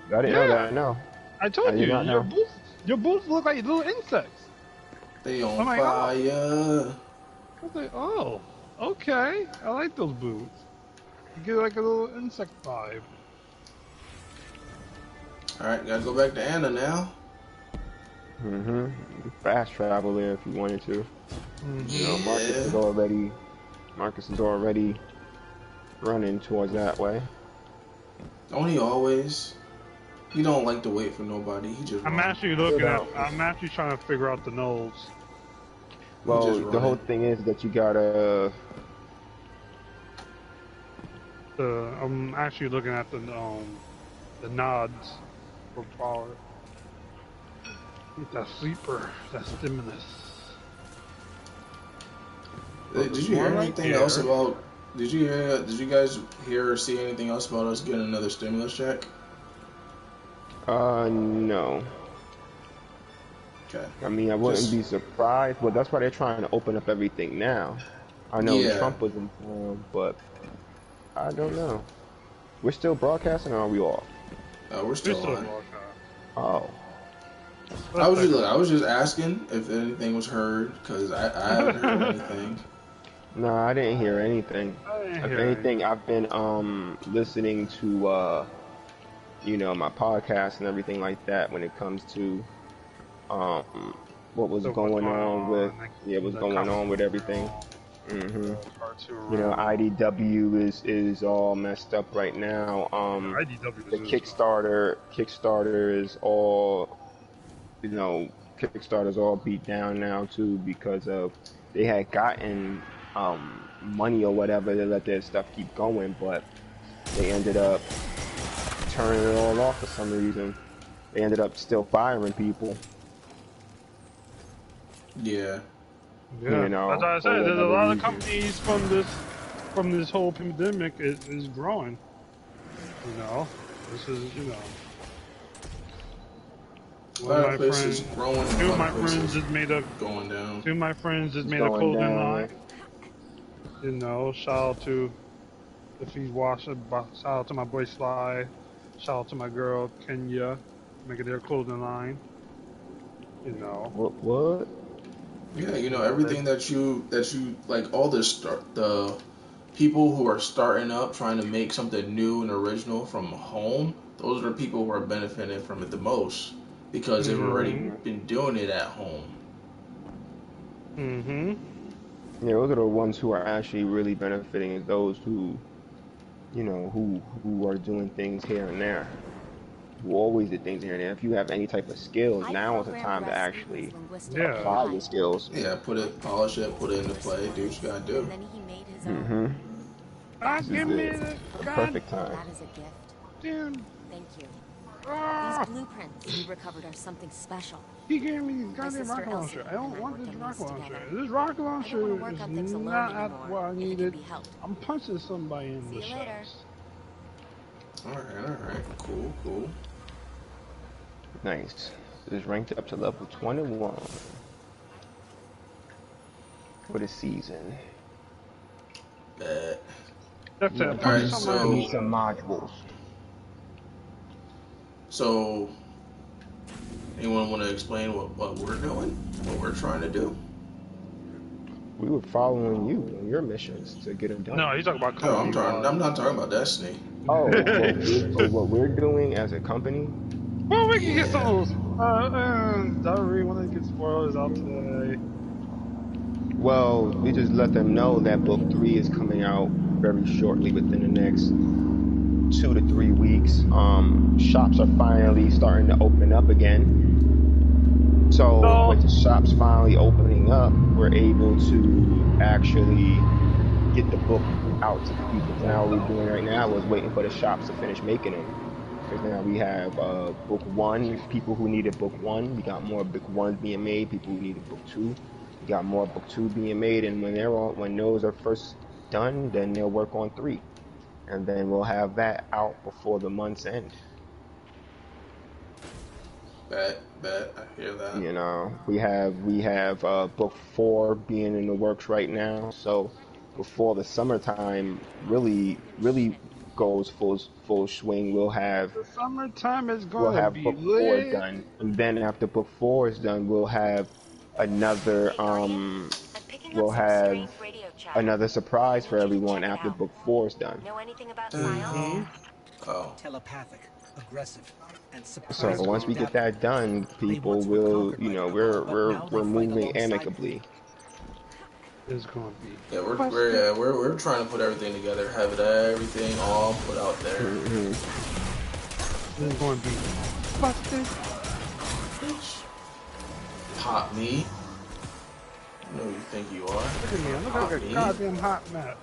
I didn't know that. No. I told I did you not know. your boots look like little insects. They on Oh my God. fire. I was like, oh, okay. I like those boots. You get like a little insect vibe. Alright, gotta go back to Anna now. Fast travel there if you wanted to. You know, Marcus is already running towards that way. Don't he always? He don't like to wait for nobody. He just I'm run. actually looking at. I'm actually trying to figure out the nose. Well, just the whole running. thing is that you gotta. I'm actually looking at the nods for power. That sleeper, that stimulus. Did you hear anything else about? Did you guys hear or see anything else about us getting another stimulus check? No. Okay. I mean, I wouldn't be surprised, but that's why they're trying to open up everything now. I know Trump was in town, but I don't know. We're still broadcasting, or are we off? We're still on. Oh. I was just asking if anything was heard because I haven't heard anything. No, I didn't hear anything. If anything, I've been listening to you know, my podcast and everything like that when it comes to what was going on with what's going on with everything. You know, IDW is all messed up right now. The Kickstarter is all, you know, Kickstarter's all beat down now too because of they had gotten money or whatever to let their stuff keep going, but they ended up turning it all off for some reason. They ended up still firing people. Yeah. Yeah. You know, as I said, there's a lot of companies from this whole pandemic is growing. You know, this is A lot of places growing. Two of my friends just made a going down. Two of my friends just made a clothing line. You know, shout out to if he's watching. Shout out to my boy Sly. Shout out to my girl Kenya, making their clothing line. You know. What? Yeah, you know everything that you like all this start the people who are starting up trying to make something new and original from home. Those are the people who are benefiting from it the most because they've already Mm-hmm. been doing it at home. Mm-hmm. Yeah, those are the ones who are actually really benefiting is those who, who are doing things here and there. Who always did things here and there. If you have any type of skills, I now is the programmed time to Rusty with actually linguistic Yeah. apply AI. your skills. Yeah, put it, polish it, put it into play, do what you gotta do. And then he made his own. Mm-hmm. Ah, That This is give is me the, the the god perfect time. that is a gift. damn. Thank you. Ah, These blueprints we recovered are something special. he gave me these My goddamn sister rocket Elsie launcher. I and don't I want worked this on these rocket launcher. together. This rocket I don't want to launcher work is on things alone not at anymore what I if it can needed. be helped. I'm punching somebody in See the you later. chest. Alright, cool, cool. Nice. It's ranked up to level 21 for the season. Bet. That's You it. know, Punch Alright, somebody in give the me so some chest. modules. so anyone want to explain what we're doing? What we're trying to do? We were following you on your missions to get them done. No, he's talking about No, company wise. I'm not talking about Destiny. Oh, what we're doing as a company? Well, we can get some Yeah. of those. Do I really want to get spoilers out today? Well, we just let them know that book 3 is coming out very shortly within the next 2 to 3 weeks. Shops are finally starting to open up again. So No. with the shops finally opening up, we're able to actually get the book out to the people. So now what we're doing right now is waiting for the shops to finish making them. Because now we have book 1, people who needed book 1. We got more book 1s being made. People who needed book 2. We got more book 2 being made. And when those are first done, then they'll work on 3. And then we'll have that out before the month's end. Bet. I hear that. You know, we have book 4 being in the works right now. So before the summertime really goes full swing, The summertime is we'll gonna have be book 4 lit. done, and then after book 4 is done, another Hey, Guardian. I'm picking up we'll some have strange radio chatter. another I surprise for need you to everyone check it after out. book 4 is done. Know anything about The psions? Mm-hmm. hell? Oh. Telepathic, aggressive, and So That's surprisingly once we cool. get adaptable. that done, They people once were will, conquered by we're Cabal, but we're now we're they fight moving alongside them. amicably. It's gonna be Yeah, busted. we're trying to put everything together, have everything all put out there. Hmm. It's gonna be busted. Bitch. Pop me. You know who you think you are. Look at me. I look Pop like a me. goddamn hot mess.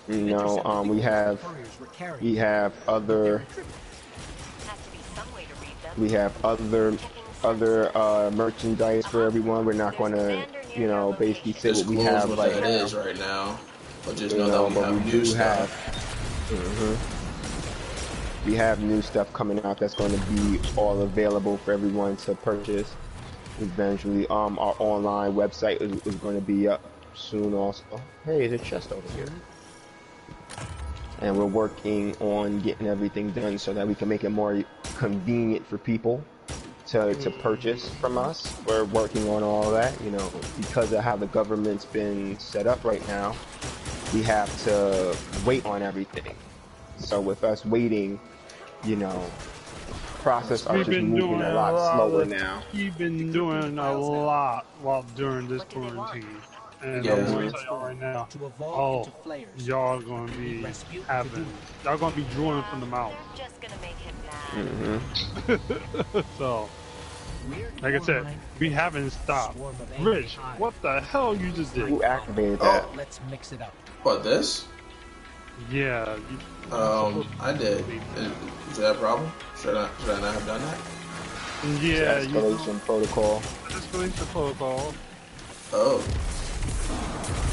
No, we have Couriers were carrying we have but they're other encrypted. Has to be some way to read them. we have other merchandise for everyone. We're not There's a gonna, commander near your basically location. say what we Disclose have what right that now. is right now. But just know that we But we have new do have stuff. we have new stuff coming out that's going to be all available for everyone to purchase eventually. Our online website is going to be up soon also. Hey, there's a chest over here. And we're working on getting everything done so that we can make it more convenient for people to purchase from us. We're working on all that, because of how the government's been set up right now. We have to wait on everything. So with us waiting, process are We've just been moving doing a a lot lot slower of. now. We've been doing a lot while during this What do they want? quarantine, and Yeah. I'm gonna tell y'all Transform right now. to evolve Oh, into flayers. y'all gonna Need be Rasputin to having. do it. Y'all gonna be drooling from the mouth. I'm just gonna make him mad. So, We're like I said, aligned we with haven't stopped. swarm of angry Rich, hives. what the hell you just did? Who activated that? Oh, Let's mix it up. what, this? Yeah. I did. Is that a problem? Should I not have done that? Yeah. Escalation protocol. Escalation protocol. Oh.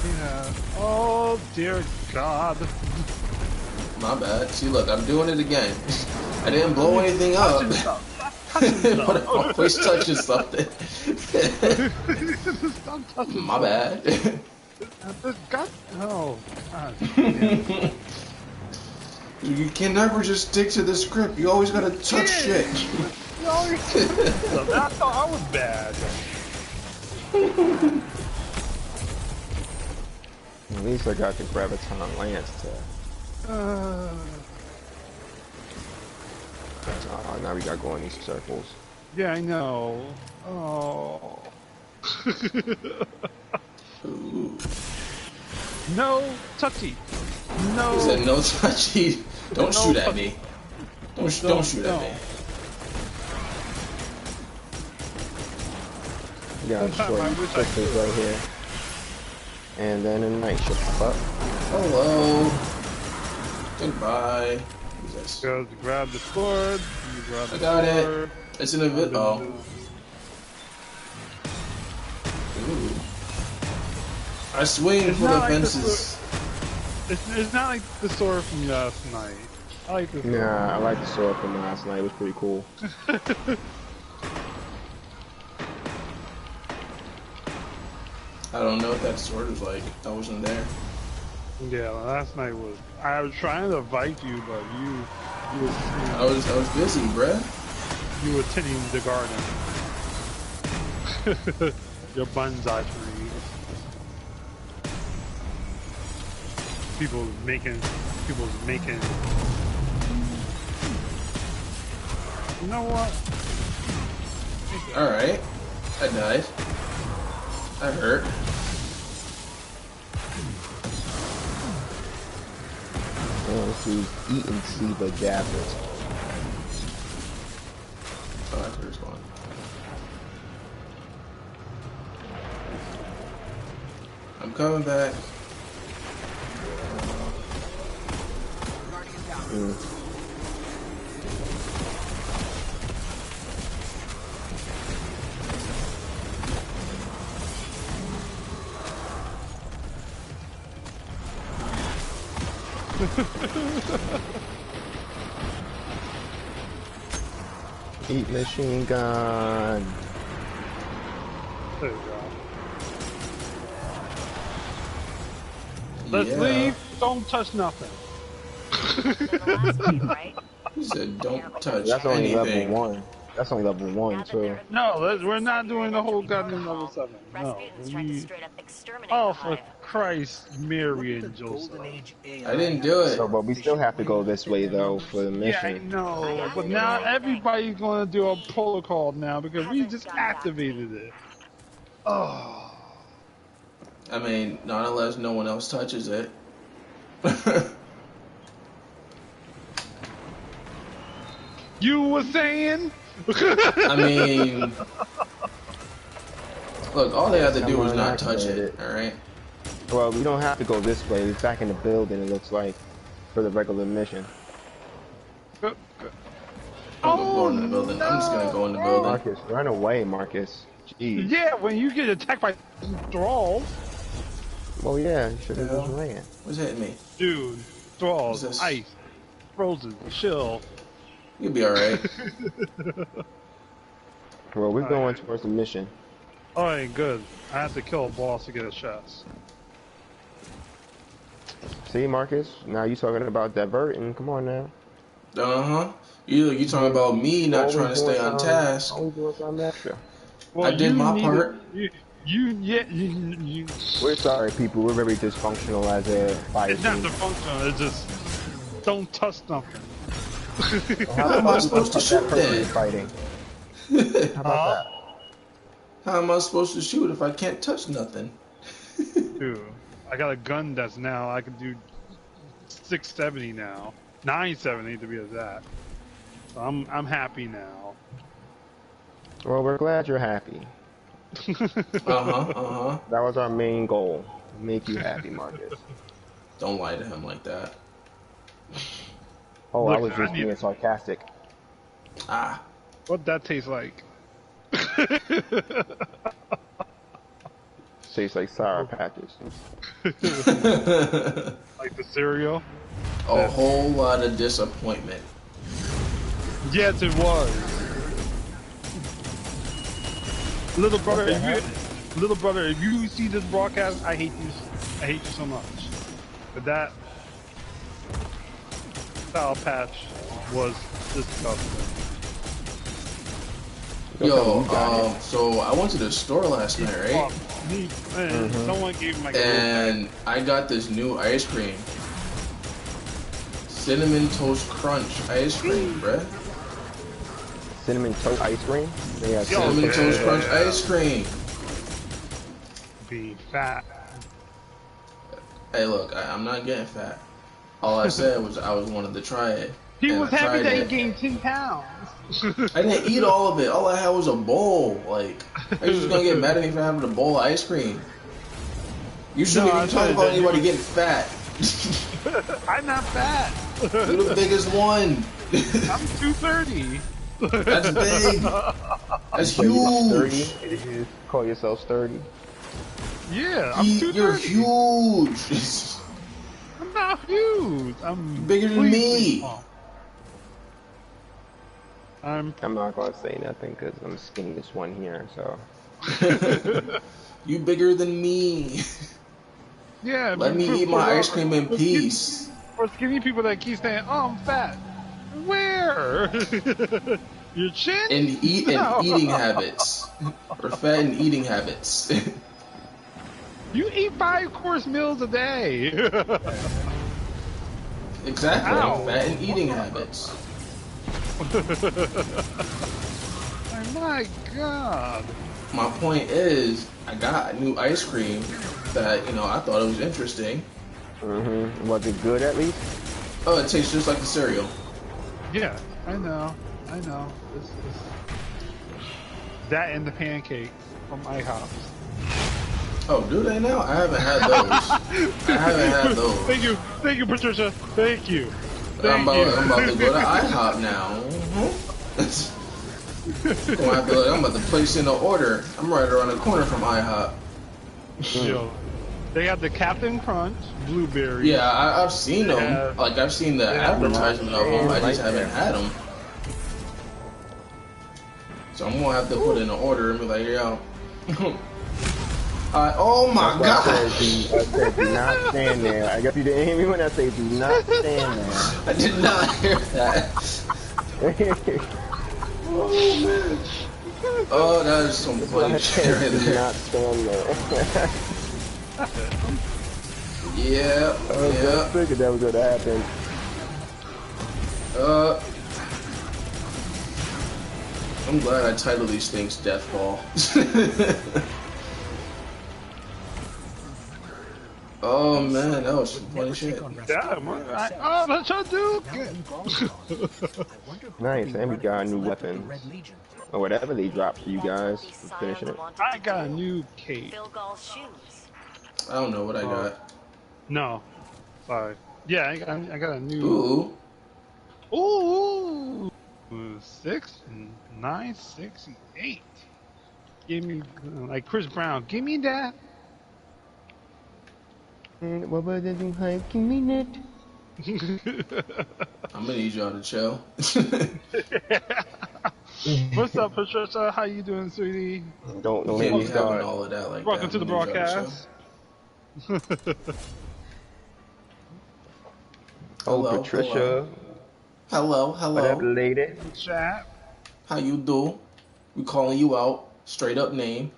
Yeah. Oh dear God. My bad. See, look, I'm doing it again. I didn't blow anything up. But I'm always touching something. Stop touching. My bad. This God. Oh. God damn. You can never just stick to the script. You always gotta touch shit. You always I thought I was bad. At least I got the Graviton Lance to... now we gotta go in these circles. Yeah, I know. Oh. No touchy. No. He said no touchy. Don't No shoot at touchy. me. Don't shoot at me. We got a short quickly right here. And then a night should pop up. Hello. Goodbye. Jesus. Go to grab the sword. You grab the I got sword. it. It's in a bit. Oh. Ooh. I swing It's for the not like the fences. It's not like the sword from last night. I like the sword. Yeah, I like the sword from last night. It was pretty cool. I don't know what that sword is like. I wasn't there. Yeah, last night was. I was trying to invite you, but I was busy, bruh. you were tending the garden. Your bonsai tree. People's making. You know what? All right. I died. I hurt. Oh, she's eating Siva Gabbard. Oh, I could respond. I'm coming back. Eat machine gun. There you go. Let's Yeah. leave. Don't touch nothing. He said, "Don't touch That's only anything." level 1. That's only level 1 too. No, we're not doing the whole goddamn level 7. No. Oh, for Christ, Mary and Joseph. I didn't do it. So, but we still have to go this way though for the Yeah, I mission. know. But now everybody's going to do a protocol now because we just activated it. Oh. I mean, not unless no one else touches it. You were saying? I mean, look, all they have to do is not touch it, alright? Well, we don't have to go this way. It's back in the building, it looks like, for the regular mission. I'm going in the building. I'm just gonna go in the building. Marcus, run away, Marcus. Jeez. Yeah, when you get attacked by thralls. Well, yeah, you should have just ran. What's hitting me? Dude, thralls, What's this? ice, frozen, chill. You'll be alright. Well, we're going towards the mission. Alright, good. I have to kill a boss to get a chest. See, Marcus? Now you talking about diverting. Come on now. Uh-huh. You talking about me not trying to stay on task. Always doing something extra. Well, I did my part. You. We're sorry, people. We're very dysfunctional as a fire It's not team. dysfunctional. It's just don't touch nothing. How am I supposed to shoot then? Fighting. How about that? How am I supposed to shoot if I can't touch nothing? Dude, I got a gun that's now I can do 670 now, 970 to be exact. So I'm happy now. Well, we're glad you're happy. Uh-huh. That was our main goal. Make you happy, Marcus. Don't lie to him like that. Oh, Look, I was I just need- being sarcastic. Ah. What that tastes like? Tastes like Sour Patches. Like the cereal? A whole lot of disappointment. Yes, it was. Little brother, if you see this broadcast, I hate you so much. But that Sour Patch was disgusting. Yo, so I went to the store last night, right? Man, someone gave him like And I got this new ice cream. Cinnamon Toast Crunch ice cream, bruh. Cinnamon toast ice cream? Yeah, Cinnamon Toast Crunch ice cream. Being fat. Hey, look, I'm not getting fat. All I said was I wanted to try it. He and was I happy tried that he it. gained 10 pounds. I didn't eat all of it. All I had was a bowl. Like, are you just gonna get mad at me for having a bowl of ice cream? You shouldn't even talk about anybody getting fat. I'm not fat. You're the biggest one. I'm 230. That's big. That's huge. Call yourself sturdy. Yeah, I'm 230. You're huge. I'm not huge. I'm bigger than me. Small. I'm not gonna say nothing because I'm skinniest one here. So you bigger than me. Yeah. Let me eat my ice cream in peace. For skinny people that keep saying, "Oh, I'm fat," where? Your chin? And eating habits. Or fat and eating habits. You eat 5-course meals a day. Exactly. Ow. Fat and eating habits. Oh my god. My point is, I got a new ice cream that, I thought it was interesting. Was it good at least? Oh, it tastes just like the cereal. Yeah, I know. This that and the pancakes from IHOP. Oh, do they now? I haven't had those. Thank you, Patricia. Thank you. I'm about to go to IHOP now. I'm about to place in an order. I'm right around the corner from IHOP. Yo, they have the Captain Crunch blueberry. Yeah, I've seen them. Like, I've seen the advertisement of them. I just haven't had them. So I'm gonna have to put in an order and be like, yo. Oh my god! I said, do not stand there. I guess you didn't hear me when I say, do not stand there. I did not hear that. Oh man! Oh, that is some funny shit right Do there. not stand there. Yeah. I figured that was gonna happen. I'm glad I titled these things Deadfall. Oh man, that was some funny shit. Yeah, man. That's your dude. Nice, and we got a new weapon. Or whatever they dropped for you guys for finishing it. I got a new cape. I don't know what I got. No. Sorry. Yeah, I got a new... Ooh! 968. Give me, like Chris Brown, give me that. What was it you hype? Give me that. I'm gonna need y'all to chill. What's up, Patricia? How you doing, sweetie? Don't Can't make be me start. having all of that like Welcome that. to the broadcast. Hello, Patricia. Hello. What up, lady? Chat. How you do? We calling you out. Straight up name.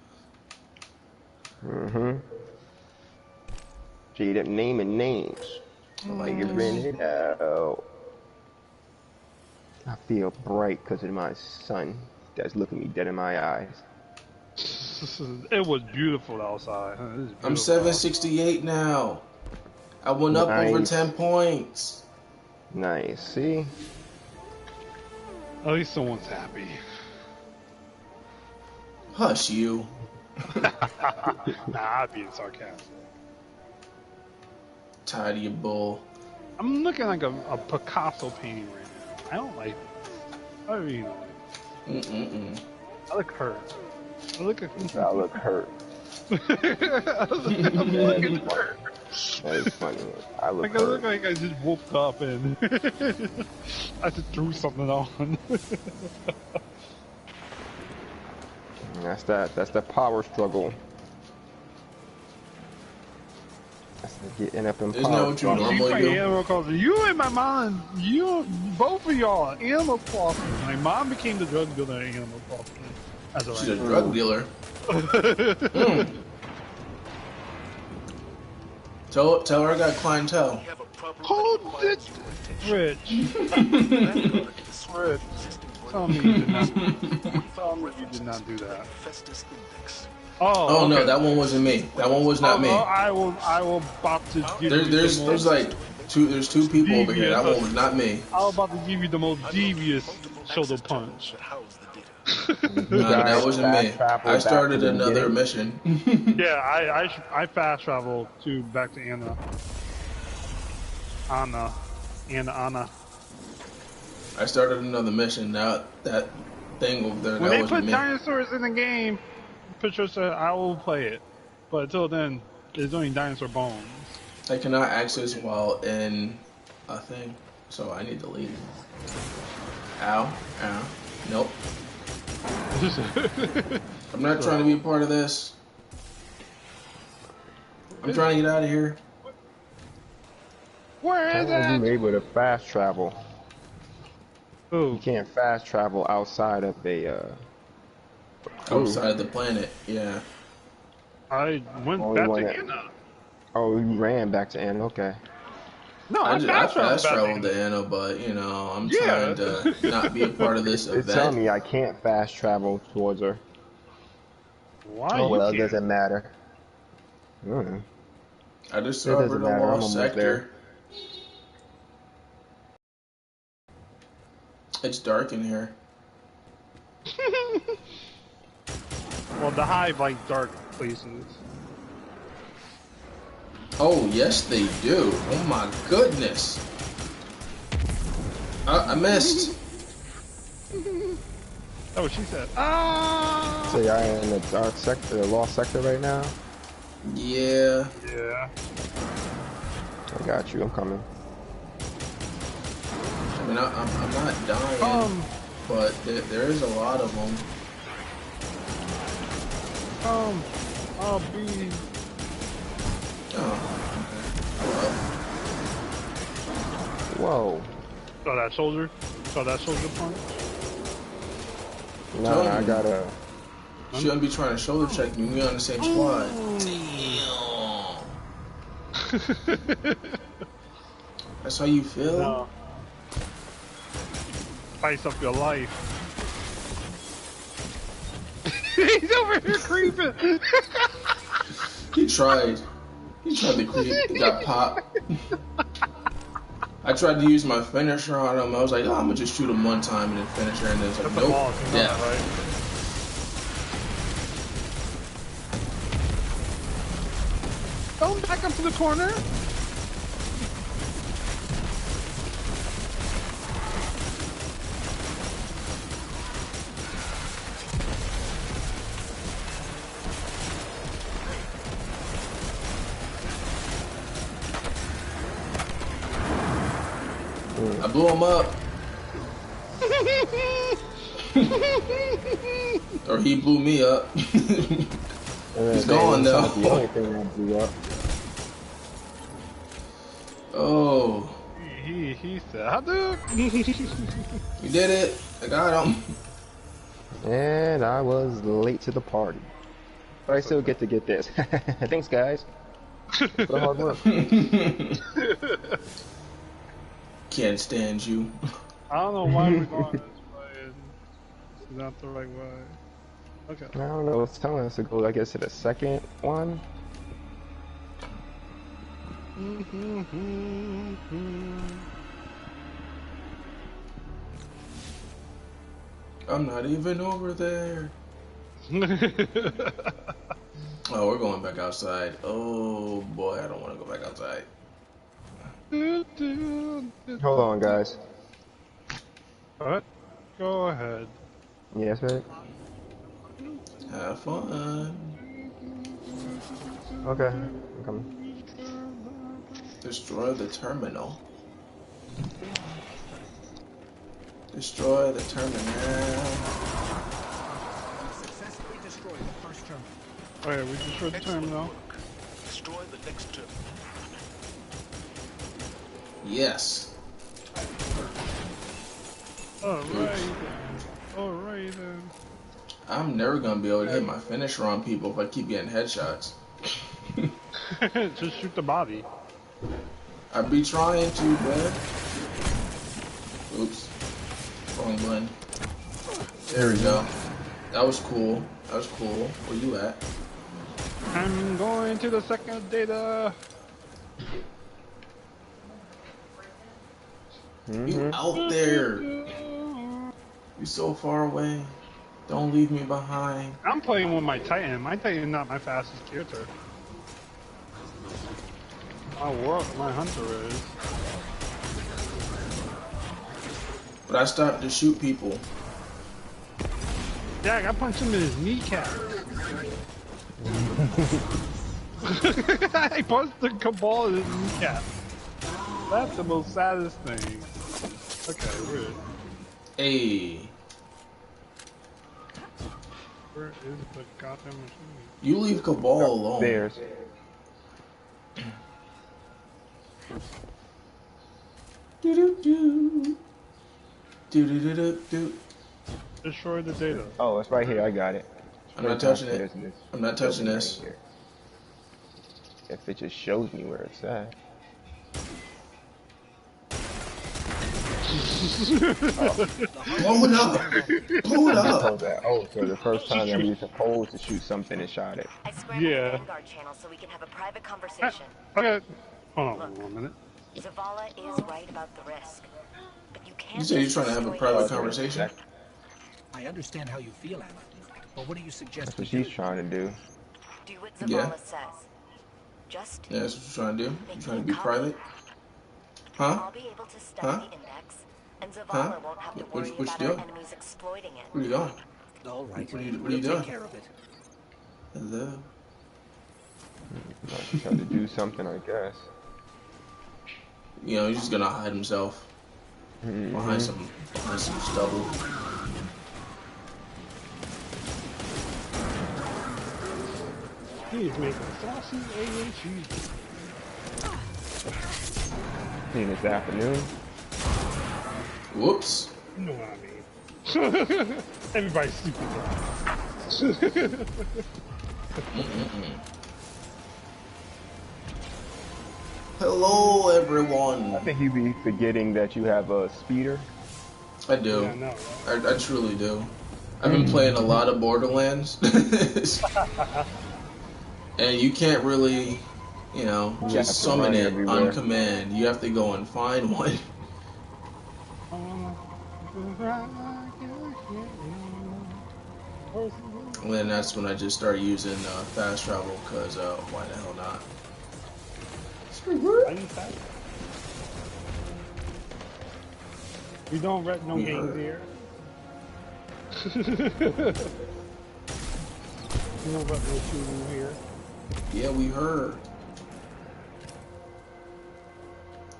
Straight up naming names. Figuring it out. I feel bright because of my son that's looking me dead in my eyes. It was beautiful outside. I'm 768 now. I went up over 10 points. Nice. See? At least someone's happy. Hush you. Nah, I'm being sarcastic. Tired of your bull. I'm looking like a Picasso painting right now. I don't like this. I really don't like this. I look hurt. I look hurt. I'm looking hurt. That is funny. I look like I just woke up and I just threw something on. That's That's the power struggle. That's Getting up in Isn't that what you You normally play do? Animal Crossing. You and my mom, both of y'all, Animal Crossing. My mom became the drug dealer in Animal Crossing. As She's a of drug dealer. right. Tell her I got clientele. Hold it, Rich. Rich. Tell me you did not. Tell me you did not do that. Oh, Oh okay. no, that one wasn't me. That one was not me. I will about to give you There's like there's two people over here. That one was not me. I was about to give you the most devious shoulder punch. You Nah, that guys wasn't fast me. travel I back to started the another beginning. mission. Yeah, I fast traveled to back to Anna. I started another mission. Now that thing over there, When that they wasn't put me. dinosaurs in the game, Patricia, I will play it. But until then, it's only dinosaur bones. I cannot access while in a thing, so I need to leave. Ow, ow. Nope. I'm not trying to be a part of this. I'm trying to get out of here. Where is How are you it? able to fast travel? Ooh. You can't fast travel outside of a crew. Outside the planet, yeah. I went Only back one to that- Anna. Oh, you ran back to Anna. Okay. No, I fast traveled fast back traveled to to Anna, but you know, I'm Yeah. trying to not be a part of this It's telling event. me I can't fast travel towards her. Why Oh you well, it can't? doesn't matter. I It discovered doesn't a matter. I'm lost almost there. sector. It's dark in here. Well, the hive like dark places. Oh, yes, they do. Oh my goodness. I missed. That's what she said. Ah. So y'all in the dark sector, the lost sector right now? Yeah. Yeah. I got you. I'm coming. I mean, I'm not dying, but there is a lot of them. I'll be. Oh, okay. Whoa. Saw that soldier punch. Nah, I gotta. You shouldn't be trying to shoulder check me. We on the same squad. Damn. That's how you feel? No. Spice up your life. He's over here creeping. He tried. He tried to creep. He got popped. I tried to use my finisher on him. I was like, oh, I'm gonna just shoot him one time and then finish her. And then it's like, That's a nope. boss, you know Yeah. that, right? Don't back up to the corner. I blew him up. Or he blew me up. He's gone now. The only thing that blew up. Oh. He said, "I do." You did it. I got him. And I was late to the party. But I still get to get this. Thanks, guys. For the hard work. Can't stand you. I don't know why we're going this way. This is not the right way. Okay. I don't know. It's telling us to go, I guess, to the second one. I'm not even over there. Oh, we're going back outside. Oh boy, I don't want to go back outside. Hold on, guys. What? Go ahead. Yes, right? Have fun. Okay. I'm coming. Destroy the terminal. Destroy the terminal. Successfully destroyed the first terminal. Oh yeah, we destroyed the terminal. Destroy the next terminal. Yes. Alright then. I'm never gonna be able to hit my finisher on people if I keep getting headshots. Just shoot the body. I be trying to, bruh. Oops. Wrong button. There we go. That was cool. That was cool. Where you at? I'm going to the second data. You out there. You so far away. Don't leave me behind. I'm playing with my Titan. My Titan not my fastest character. My hunter is. But I stopped to shoot people. Yeah, I punched him in his kneecap. I punched the Cabal in his kneecap. That's the most saddest thing. Okay, weird. Hey. Where is the goddamn machine? You leave Cabal alone. There's. Do do do. Do do do do do. Destroy the data. Oh, it's right here. I got it. I'm not touching it. I'm not touching this. Right, if it just shows me where it's at. Blow it up! Blow it up! Oh, so the first time that we were supposed to shoot something and shot it. I scrambled the Vanguard channel so we can have a private conversation. Okay. Hold on one minute. Zavala is right about the risk. But you can't. You said you're trying to have a private conversation? I understand how you feel, Anna. But what do you suggest? That's what she's trying to do. Do what Zavala says. Just. Yeah, that's what you're trying to do? You trying to be private? Huh? I'll be able to study the index, and Zavala won't have to worry about our enemies exploiting it. Where you going? All right. What are you We'll doing? take care of it. Hello. He's trying to do something, I guess. You know, he's just gonna hide himself behind some stubble. He's making saucy alien cheese. Seen this afternoon. Whoops. You know what I mean. Everybody's stupid. Hello, everyone. I think you be forgetting that you have a speeder. I do. Yeah, no. I truly do. I've been playing a lot of Borderlands. And you can't really, you know, just summon it on command. You have to go and find one. And then that's when I just started using fast travel, because why the hell not? We don't rep no games here. We don't rep no shooting here. Yeah, we heard.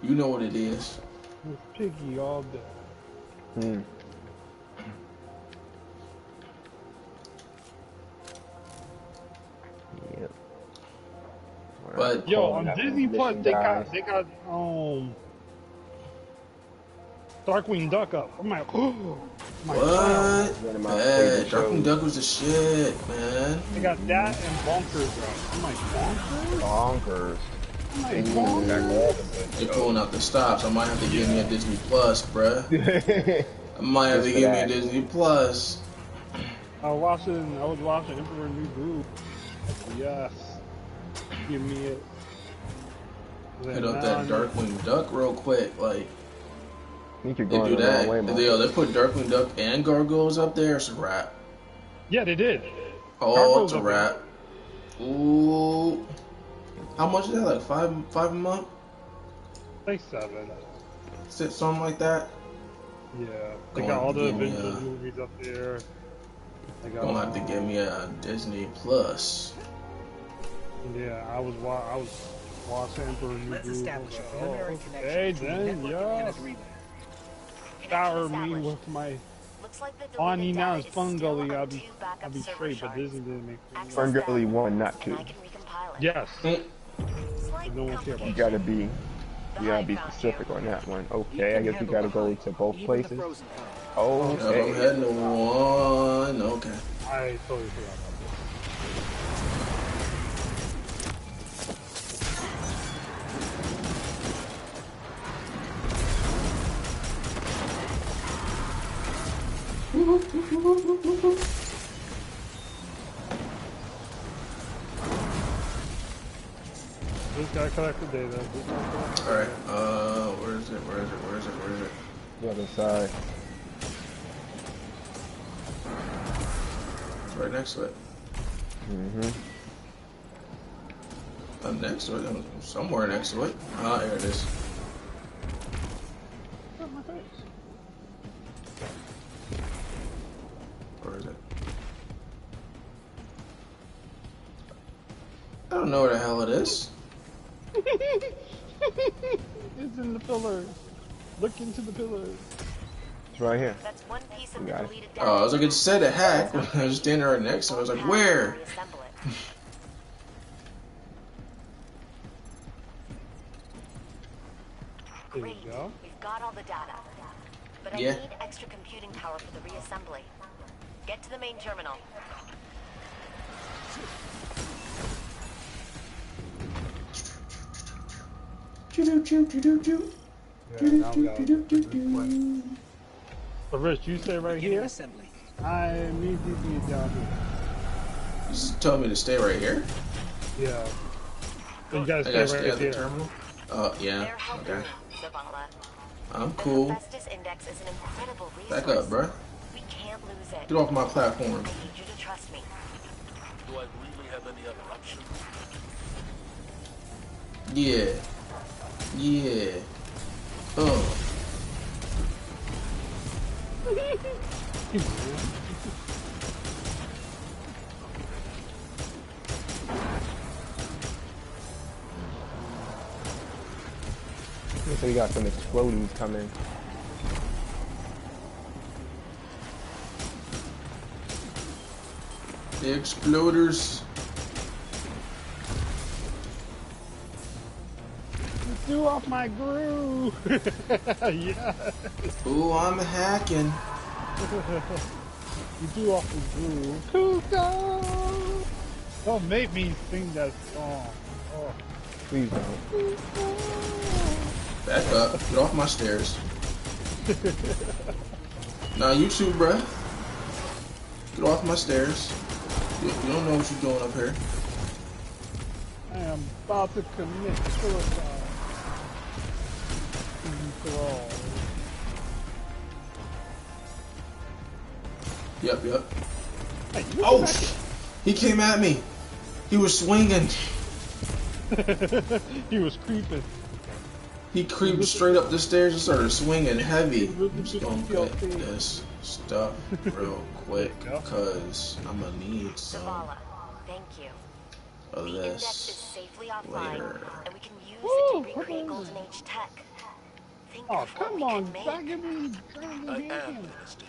You know what it is. It's piggy all day. Yep. But yo, on Disney Plus, they got Darkwing Duck up. I'm like, oh my god. What? Yeah, Darkwing Duck was the shit, man. They got that and Bonkers up. I'm like, Bonkers? Bonkers. I'm like, Bonkers? They're pulling out the stops. I might have to give me a Disney Plus, bruh. I might have to give me a Disney Plus. I was watching Emperor New Groove. Yes. Give me it. Hit up that Darkwing Duck real quick, like. I think you're They going do the that. wrong way, They put Darkwing Duck and Gargoyles up there. It's a wrap. Yeah, they did. Oh, Gargoyles it's a wrap. Ooh. How much is that? Like five a month? Like 7. Something like that. Yeah. They got all the Avengers movies up there. They got, gonna have to give me a Disney Plus. Yeah, I was watching Emperor New Let's Groove. establish a preliminary connection Hey, between then, network yeah. and agreement. Shower me with my Ani now is Fun Gully. I'll be straight, but Disney didn't make me. Fun Gully 1, not 2. Yes. Mm. But no one cares about You gotta be You gotta be specific on that one. Okay, I guess we gotta go to both Even the places. frozen kind. Yep, I'm Okay. heading to one. Okay. I totally forgot about this. Just gotta collect the data. Alright, where is it? Where is it? Where is it? Where is it? The other side. It's right next to it. I'm next to it. I'm somewhere next to it. Ah, here it is. Where is it? I don't know where the hell it is. It's in the pillars. Look into the pillars. It's right here. That's one piece of You the got it. deleted Oh, I was like, data. it said a hack when I was standing right next to it. I was like, where? Reassemble it. There Great. you go. We've got all the data. But I Yeah. need extra computing power for the reassembly. Get to the main terminal. Yeah, now we gotta look this way. So Rich, you stay right Beginning here. assembly. I need to be down here. You just told me to stay right here? Yeah. So you guys I gotta stay stay right at the here. terminal? Oh, yeah. They're helping Okay. me, Zavala. I'm The cool. Hephaestus Index is an incredible resource. Back up, bruh. We can't lose it. Get off my platform. I need you to trust me. Do I really have any other option? Yeah. Yeah. So we got some explodies coming. The exploders. Do off my groove. Yeah. Ooh, I'm hacking. You do off the groove. Kuko! Don't make me sing that song. Oh. Please don't. Back up. Get off my stairs. Nah, you too, bruh. Get off my stairs. You don't know what you're doing up here. I am about to commit suicide. Thrall. Yep. Hey, you Oh, back he came at me. He was swinging. He was creeping. He creeped straight up the stairs and started swinging heavy. Really I'm just good gonna skill, get too. this stuff real quick because I'm gonna need some Zavala, thank you. of The index is this safely offline, later. and we can use Woo, it to recreate come on. Golden Age tech. Think Oh, of what come we on, can make. dragging me, I am Anastasia.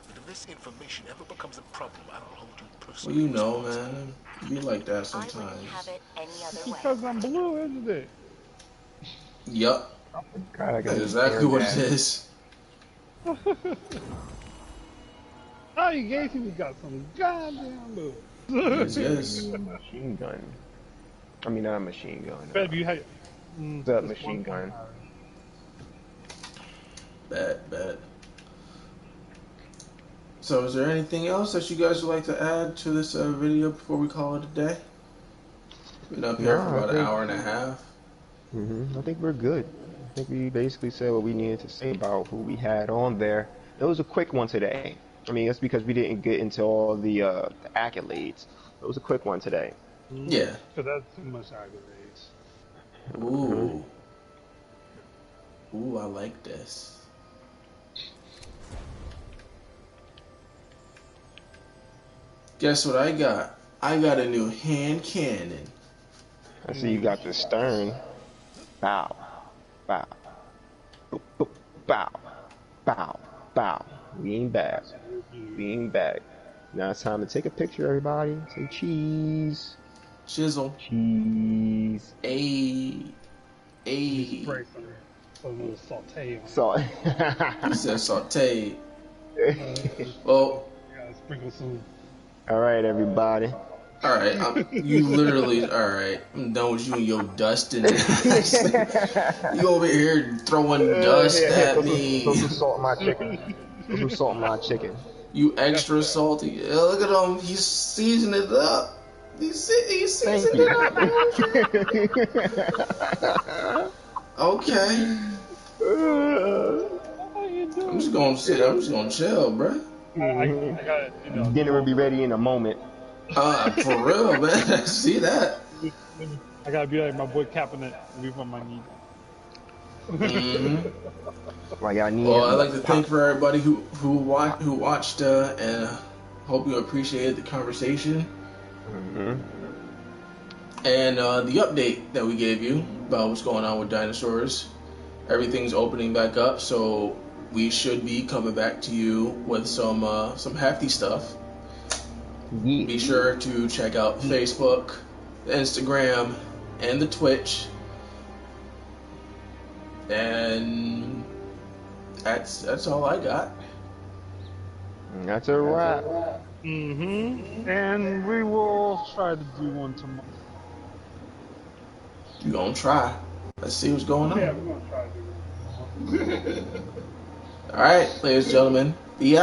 But if this information ever becomes a problem, I will hold you Well, personally you know, responsible. man, you be like that I wouldn't sometimes. have it any other way. because I'm blue, isn't it? Yup, God, I got that's these exactly air what it gas. is. Oh, you gave me got some goddamn blue. Yes. Machine gun. I mean, not a machine gun. Baby, you had The this machine one gun. Bet. So, is there anything else that you guys would like to add to this video before we call it a day? Been up here for about an hour and a half. I think we're good. I think we basically said what we needed to say about who we had on there. It was a quick one today. I mean, that's because we didn't get into all the accolades. It was a quick one today. Yeah. Because that's too much accolades. Ooh. Ooh, I like this. Guess what I got? I got a new hand cannon. I see you got the stern. Bow. Bow. Boop, boop, bow. Bow. Bow. We ain't back. We ain't back. Now it's time to take a picture, everybody. Say cheese. Chisel. Cheese. Ayy. You Ayy. spray some a little saute on it. So, He said saute. You Well, gotta sprinkle some. all right, everybody. alright. You literally, alright. I'm done with you and your dusting ass. You over here throwing dust Here, at me. throw some salt in my chicken. Throw some salt in my chicken. You extra salty. Yeah, look at him. He's seasoning it up. He's Thank seasoning you. it up, man. Okay. I'm just gonna sit. I'm just gonna chill, bruh. I gotta, Dinner will be ready in a moment. For real, man. See that? I gotta be like my boy Kaepernick and be on my knees. Mm-hmm. Like I need. Well, I'd like to thank for everybody who watched and hope you appreciated the conversation and the update that we gave you about what's going on with dinosaurs. Everything's opening back up, so we should be coming back to you with some hefty stuff. Yeah. Be sure to check out Facebook, the Instagram, and the Twitch. And that's all I got. That's a wrap. And we will try to do one tomorrow. You gonna try? Let's see what's going on. Yeah, we're gonna try to do one tomorrow. All right, ladies and gentlemen, be out.